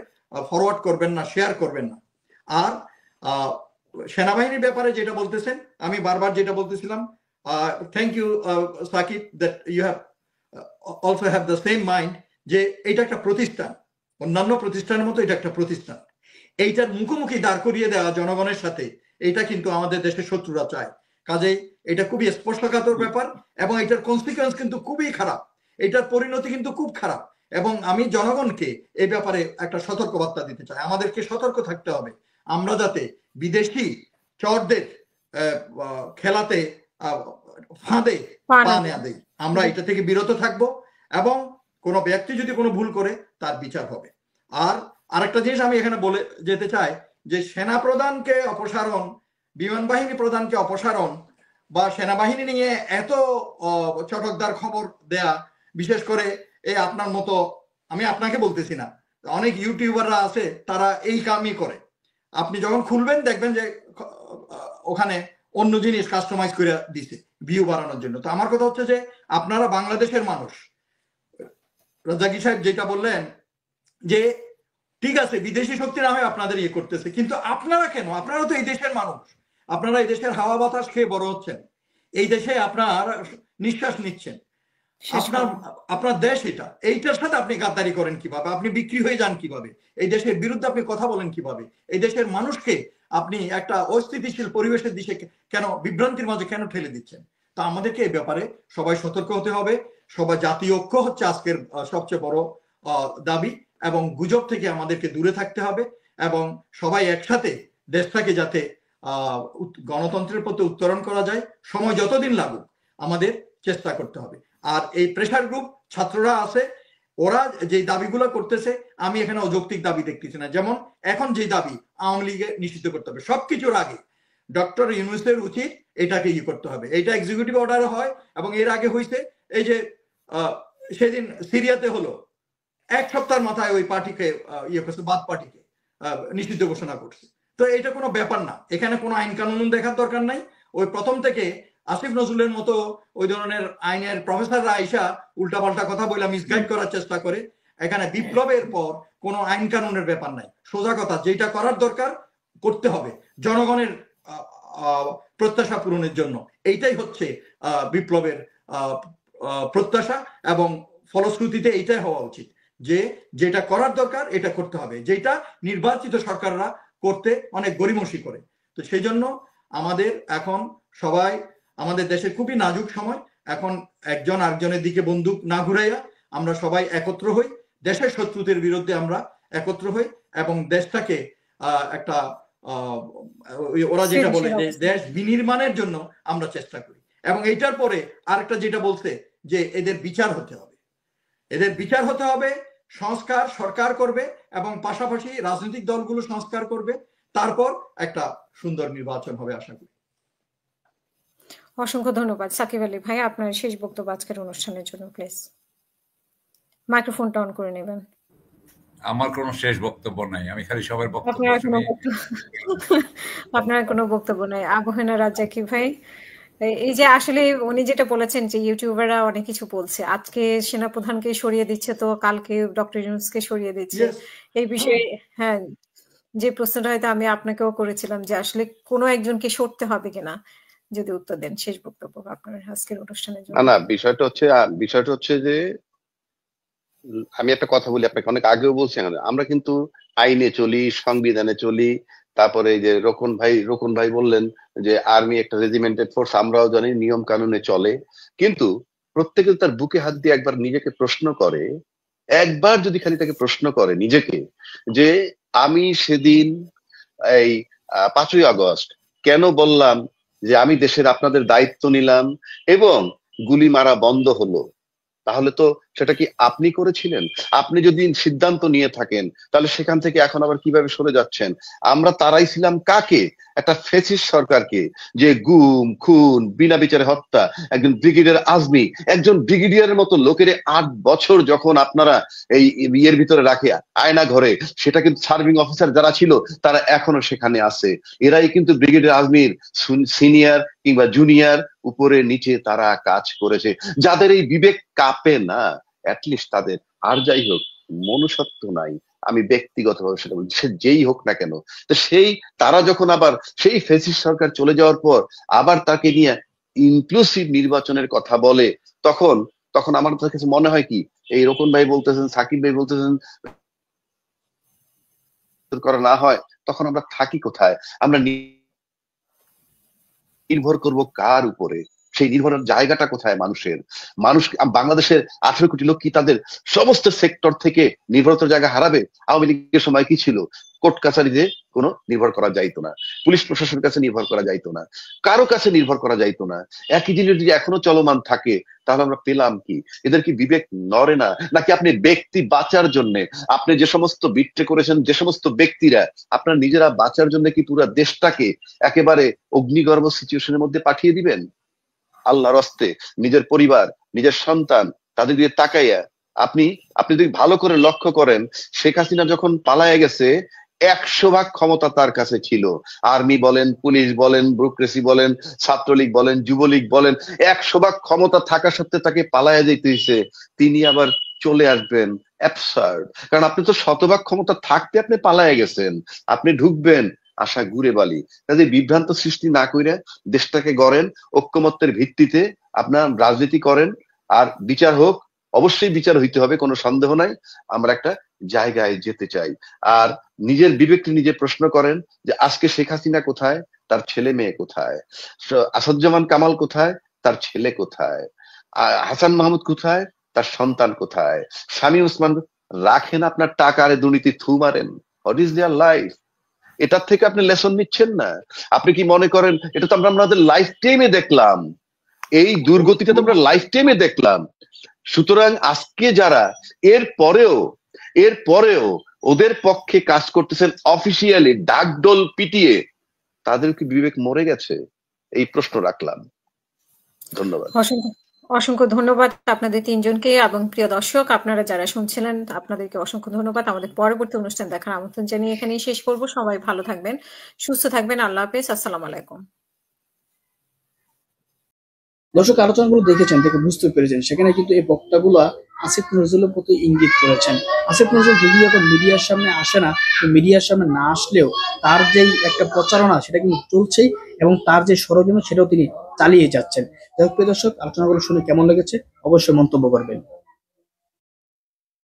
ফরওয়ার্ড করবেন না, শেয়ার করবেন না। আর সেনাবাহিনীর ব্যাপারে যেটা বলতেছেন, আমি বারবার যেটা বলতেছিলাম, thank you Sakib, that you have also have the same mind, যে এটা একটা প্রতিষ্ঠান, অন্যান্য প্রতিষ্ঠানের মতো এটা একটা প্রতিষ্ঠান। এইটার মুখোমুখি দাঁড় করিয়ে দেওয়া জনগণের সাথে, এটা কিন্তু আমাদের দেশের শত্রুরা চায়। কাজেই এটা খুবই স্পর্শকাতর ব্যাপার, এবং এটার কনসিকুয়েন্স কিন্তু খুবই খারাপ, এটার পরিণতি কিন্তু খুব খারাপ। এবং আমি জনগণকে এই ব্যাপারে একটা সতর্কবার্তা দিতে চাই, আমাদেরকে সতর্ক থাকতে হবে, আমরা যাতে বিদেশি চরদের খেলাতে ফাঁদে পা না দেই, আমরা এটা থেকে বিরত থাকবো, এবং কোনো ব্যক্তি যদি কোনো ভুল করে তার বিচার হবে। আর আরেকটা জিনিস আমি এখানে বলে যেতে চাই, যে সেনা প্রধানকে অপসারণ, বিমান বাহিনী প্রধানকে অপসারণ, বা সেনাবাহিনী নিয়ে এত চটকদার খবর দেয়া, বিশেষ করে এই আপনার মতো, আমি আপনাকে বলতেছি না, অনেক ইউটিউবাররা আছে তারা এই কামই করে। আপনি যখন খুলবেন দেখবেন যে ওখানে অন্য জিনিস কাস্টমাইজ করে দিছে ভিউ বাড়ানোর জন্য। তো আমার কথা হচ্ছে যে আপনারা বাংলাদেশের মানুষ, রাজাকি সাহেব যেটা বললেন যে ঠিক আছে বিদেশি শক্তি না হয় আপনাদের ইয়ে করতেছে, কিন্তু আপনারা কেন? আপনারা তো এই দেশের মানুষ, আপনারা এই দেশের হাওয়া বাতাস খেয়ে বড় হচ্ছেন, এই দেশে আপনার নিঃশ্বাস নিচ্ছেন। আপনার দেশ এইটার সাথে আপনি গাদ্দারি করেন কিভাবে? আপনি বিক্রি হয়ে যান কিভাবে? এই দেশের বিরুদ্ধে আপনি কথা বলেন কিভাবে? এই দেশের মানুষকে আপনি একটা অস্থিতিশীল পরিবেশের দিকে কেন, বিভ্রান্তির মাঝে কেন ঠেলে দিচ্ছেন? তা আমাদেরকে এই ব্যাপারে সবাই সতর্ক হতে হবে। সবাই জাতীয় ঐক্য হচ্ছে আজকের সবচেয়ে বড় দাবি, এবং গুজব থেকে আমাদেরকে দূরে থাকতে হবে, এবং সবাই একসাথে দেশটাকে যাতে গণতন্ত্রের প্রতি উত্তরণ করা যায়, সময় যতদিন লাগুক আমাদের চেষ্টা করতে হবে। আর এই প্রেসার গ্রুপ ছাত্ররা আছে, ওরা যে দাবিগুলো করতেছে আমি এখানে অযৌক্তিক দাবি দেখতেছি না। যেমন এখন যে দাবি আওয়ামী লীগে নিষিদ্ধ করতে হবে, সবকিছুর আগে ডক্টর ইউনূসের উচিত এটাকে করতে হবে। এটা এক্সিকিউটিভ অর্ডার হয়, এবং এর আগে হয়েছে এই যে সেদিন সিরিয়াতে হলো, এক সপ্তাহের মাথায় ওই পার্টিকে করছে, বাদ পার্টিকে নিষিদ্ধ ঘোষণা করছে। তো এটা কোনো ব্যাপার না, এখানে কোনো আইন কানুন দেখার দরকার নাই। ওই প্রথম থেকে আসিফ নজরুলের মতো ওই ধরনের আইনের প্রফেসররা আইসা উল্টাপাল্টা কথা বলে মিসগাইড করার চেষ্টা করে। এখানে বিপ্লবের পর কোনো আইন কানুনের ব্যাপার নাই, সোজা কথা, যেটা করার দরকার করতে হবে জনগণের প্রত্যাশা পূরণের জন্য। এইটাই হচ্ছে বিপ্লবের প্রত্যাশা, এবং ফলশ্রুতিতে এইটাই হওয়া উচিত যে যেটা করার দরকার এটা করতে হবে, যেটা নির্বাচিত সরকাররা করতে অনেক গড়িমসি করে। তো সেই জন্য আমাদের এখন সবাই, আমাদের দেশে খুবই নাজুক সময়, এখন একজন আরেকজনের দিকে বন্দুক না ঘুরাইয়া আমরা সবাই একত্র হই, দেশের শত্রুদের বিরুদ্ধে আমরা একত্র হই, এবং দেশটাকে একটা ওরা যেটা বলে যে দেশ বিনির্মাণের জন্য আমরা চেষ্টা করি। এবং এইটার পরে আরেকটা যেটা বলছে যে এদের বিচার হতে হবে, এদের বিচার হতে হবে, সংস্কার সরকার করবে, এবং পাশাপাশি রাজনৈতিক দলগুলো সংস্কার করবে, তারপর একটা সুন্দর নির্বাচন হবে আশা করি। অসংখ্য ধন্যবাদ সাকিব আলী ভাই, আপনার শেষ বক্তব্য আজকের অনুষ্ঠানের জন্য। প্লিজ মাইক্রোফোনটা অন করে নেবেন। আমার কোনো শেষ বক্তব্য নাই, আমি খালি সবার বক্তব্য। আপনার কোনো বক্তব্য নাই। আবহেনা রাজ্জাকি ভাই, এই যে আসলে উনি যেটা বলেছেন যে ইউটিউবাররা অনেক কিছু বলছে, আজকে সেনাপ্রধানকে সরিয়ে দিচ্ছে তো কালকে ডক্টর ইউনূসকে সরিয়ে দিচ্ছে, এই বিষয়ে হ্যাঁ যে প্রশ্নটা হয়তো আমি আপনাকেও করেছিলাম যে আসলে কোনো একজনকে সরতে হবে কিনা, যদি উত্তর দেন শেষ বক্তব্য আপনার আজকের অনুষ্ঠানের জন্য। না, বিষয়টা হচ্ছে যে আমি একটা কথা বলি, আপনাকে অনেক আগেও বলছি, আমরা কিন্তু আইনে চলি, সংবিধানে চলি। তারপরে যে রোকন ভাই বললেন যে আর্মি একটা রেজিমেন্টেড ফোর্স, আমরাও জানি নিয়ম কানুনে চলে। কিন্তু প্রত্যেকে তার বুকে হাত দিয়ে একবার নিজেকে প্রশ্ন করে, একবার যদি খালি তাকে প্রশ্ন করে নিজেকে যে আমি সেদিন এই 5ই আগস্ট কেন বললাম যে আমি দেশের আপনাদের দায়িত্ব নিলাম এবং গুলি মারা বন্ধ হলো, তাহলে তো সেটা কি আপনি করেছিলেন? আপনি যদি সিদ্ধান্ত নিয়ে থাকেন তাহলে সেখান থেকে এখন আবার কিভাবে সরে যাচ্ছেন? আমরা তাড়াইছিলাম কাকে? একটা ফ্যাসিস্ট সরকারকে, যে গুম খুন বিনা বিচারে হত্যা, একজন ব্রিগেডিয়ার আজমি, একজন ব্রিগেডিয়ারের মতো লোকের 8 বছর যখন আপনারা এই ইয়ের ভিতরে রাখে আয়না ঘরে, সেটা কিন্তু সার্ভিং অফিসার যারা ছিল তারা এখনো সেখানে আছে। এরাই কিন্তু ব্রিগেডিয়ার আজমির সিনিয়র কিংবা জুনিয়র, উপরে নিচে তারা কাজ করেছে। যাদের এই বিবেক কাঁপে না, অ্যাটলিস্ট তাদের, আর যাই হোক মনুষ্যত্ব নাই, আমি ব্যক্তিগতভাবে সেটা বলছি, সে যেই হোক না কেন। তো তারা যখন আবার সেই ফ্যাসিস্ট সরকার চলে যাওয়ার পর আবার তাকে নিয়ে ইনক্লুসিভ নির্বাচনের কথা বলে, তখন আমার কাছে মনে হয় কি, এই রোকন ভাই বলতেছেন, সাকিব ভাই বলতেছেন করা না হয়, তখন আমরা থাকি কোথায়? আমরা নির্ভর করব কার উপরে? সেই নির্ভরের জায়গাটা কোথায় মানুষ বাংলাদেশের 18 কোটি লোক কি তাদের সমস্ত সেক্টর থেকে নির্ভরতার জায়গা হারাবে? আওয়ামী লীগের সময় কি ছিল? কোর্ট কাছারিতে কোনো নির্ভর করা যাইতো না, পুলিশ প্রশাসনের কাছে নির্ভর করা যাইতো না, কারো কাছে নির্ভর করা যাইতো না। একই জিনিস যদি এখনো চলমান থাকে তাহলে আমরা পেলাম কি? এদের কি বিবেক নড়ে না? নাকি আপনি ব্যক্তি বাঁচার জন্য, আপনি যে সমস্ত বিট্রে করেছেন, যে সমস্ত ব্যক্তিরা আপনার নিজেরা বাঁচার জন্য কি পুরো দেশটাকে একেবারে অগ্নিগর্ভ সিচুয়েশনের মধ্যে পাঠিয়ে দিবেন? আল্লাহর হস্তে নিজের পরিবার, নিজের সন্তান, তাদের দিকে তাকাইয়া আপনি যদি ভালো করে লক্ষ্য করেন, শেখ হাসিনা যখন পালায়ে গেছে 100% ক্ষমতা তার কাছে ছিল। আর্মি বলেন, পুলিশ বলেন, ব্যুরোক্রেসি বলেন, ছাত্রলীগ বলেন, যুবলীগ বলেন, 100% ক্ষমতা থাকা সত্ত্বেও তাকে পালায়া যেতে হয়েছে। তিনি আবার চলে আসবেন, অ্যাবসার্ড। কারণ আপনি তো 100% ক্ষমতা থাকতে আপনি পালায়া গেছেন, আপনি ঢুকবেন আশা ঘুরে বালি। কাজে বিভ্রান্ত সৃষ্টি না করে দেশটাকে গড়েন, ঐক্যমত্যের ভিত্তিতে আপনার রাজনীতি করেন, আর বিচার হোক, অবশ্যই বিচার হইতে হবে, কোনো সন্দেহ নাই। আমরা একটা জায়গায় যেতে চাই। আর নিজের বিবেককে নিজে প্রশ্ন করেন যে আজকে শেখ হাসিনা কোথায়, তার ছেলে মেয়ে কোথায়, আসাদুজ্জামান কামাল কোথায়, তার ছেলে কোথায়, হাসান মাহমুদ কোথায়, তার সন্তান কোথায়, শামীম ওসমান রাখেন আপনার টাকার দুর্নীতি থু মারেন, হোয়াট ইজ দেয়ার লাইফ? এটার থেকে আপনি লেসন নিচ্ছেন না? আপনি কি মনে করেন এটা তো আমরা আমাদের লাইফ টাইমে দেখলাম, এই দুর্গতিটা তো আমরা লাইফ টাইমে দেখলাম। সুতরাং আজকে যারা এর পরেও ওদের পক্ষে কাজ করতেছেন অফিসিয়ালি ডাকডোল পিটিয়ে, তাদের কি বিবেক মরে গেছে? এই প্রশ্ন রাখলাম। ধন্যবাদ। অসংখ্য ধন্যবাদ আপনাদের তিনজনকে, এবং প্রিয় দর্শক আপনারা যারা শুনছিলেন আপনাদেরকে অসংখ্য ধন্যবাদ। আমাদের পরবর্তী অনুষ্ঠান দেখার আমন্ত্রণ জানিয়ে এখানেই শেষ করব। সবাই ভালো থাকবেন, সুস্থ থাকবেন। আল্লাহ হাফেজ, আসসালামু আলাইকুম। দর্শক আলোচনাগুলো দেখেছেন, দেখে বুঝতে পেরেছেন সেখানে কিন্তু এই বক্তাগুলা আসিফ নজরুলের প্রতি ইঙ্গিত করেছেন। আসিফ নজরুল যদি এখন মিডিয়ার সামনে আসে না, মিডিয়ার সামনে না আসলেও তার যেই একটা প্রচারণা সেটা কিন্তু চলছেই, এবং তার যে ষড়যন্ত্র সেটাও তিনি চালিয়ে যাচ্ছেন। যাই হোক প্রিয় দর্শক, আলোচনাগুলো শুনে কেমন লেগেছে অবশ্যই মন্তব্য করবেন।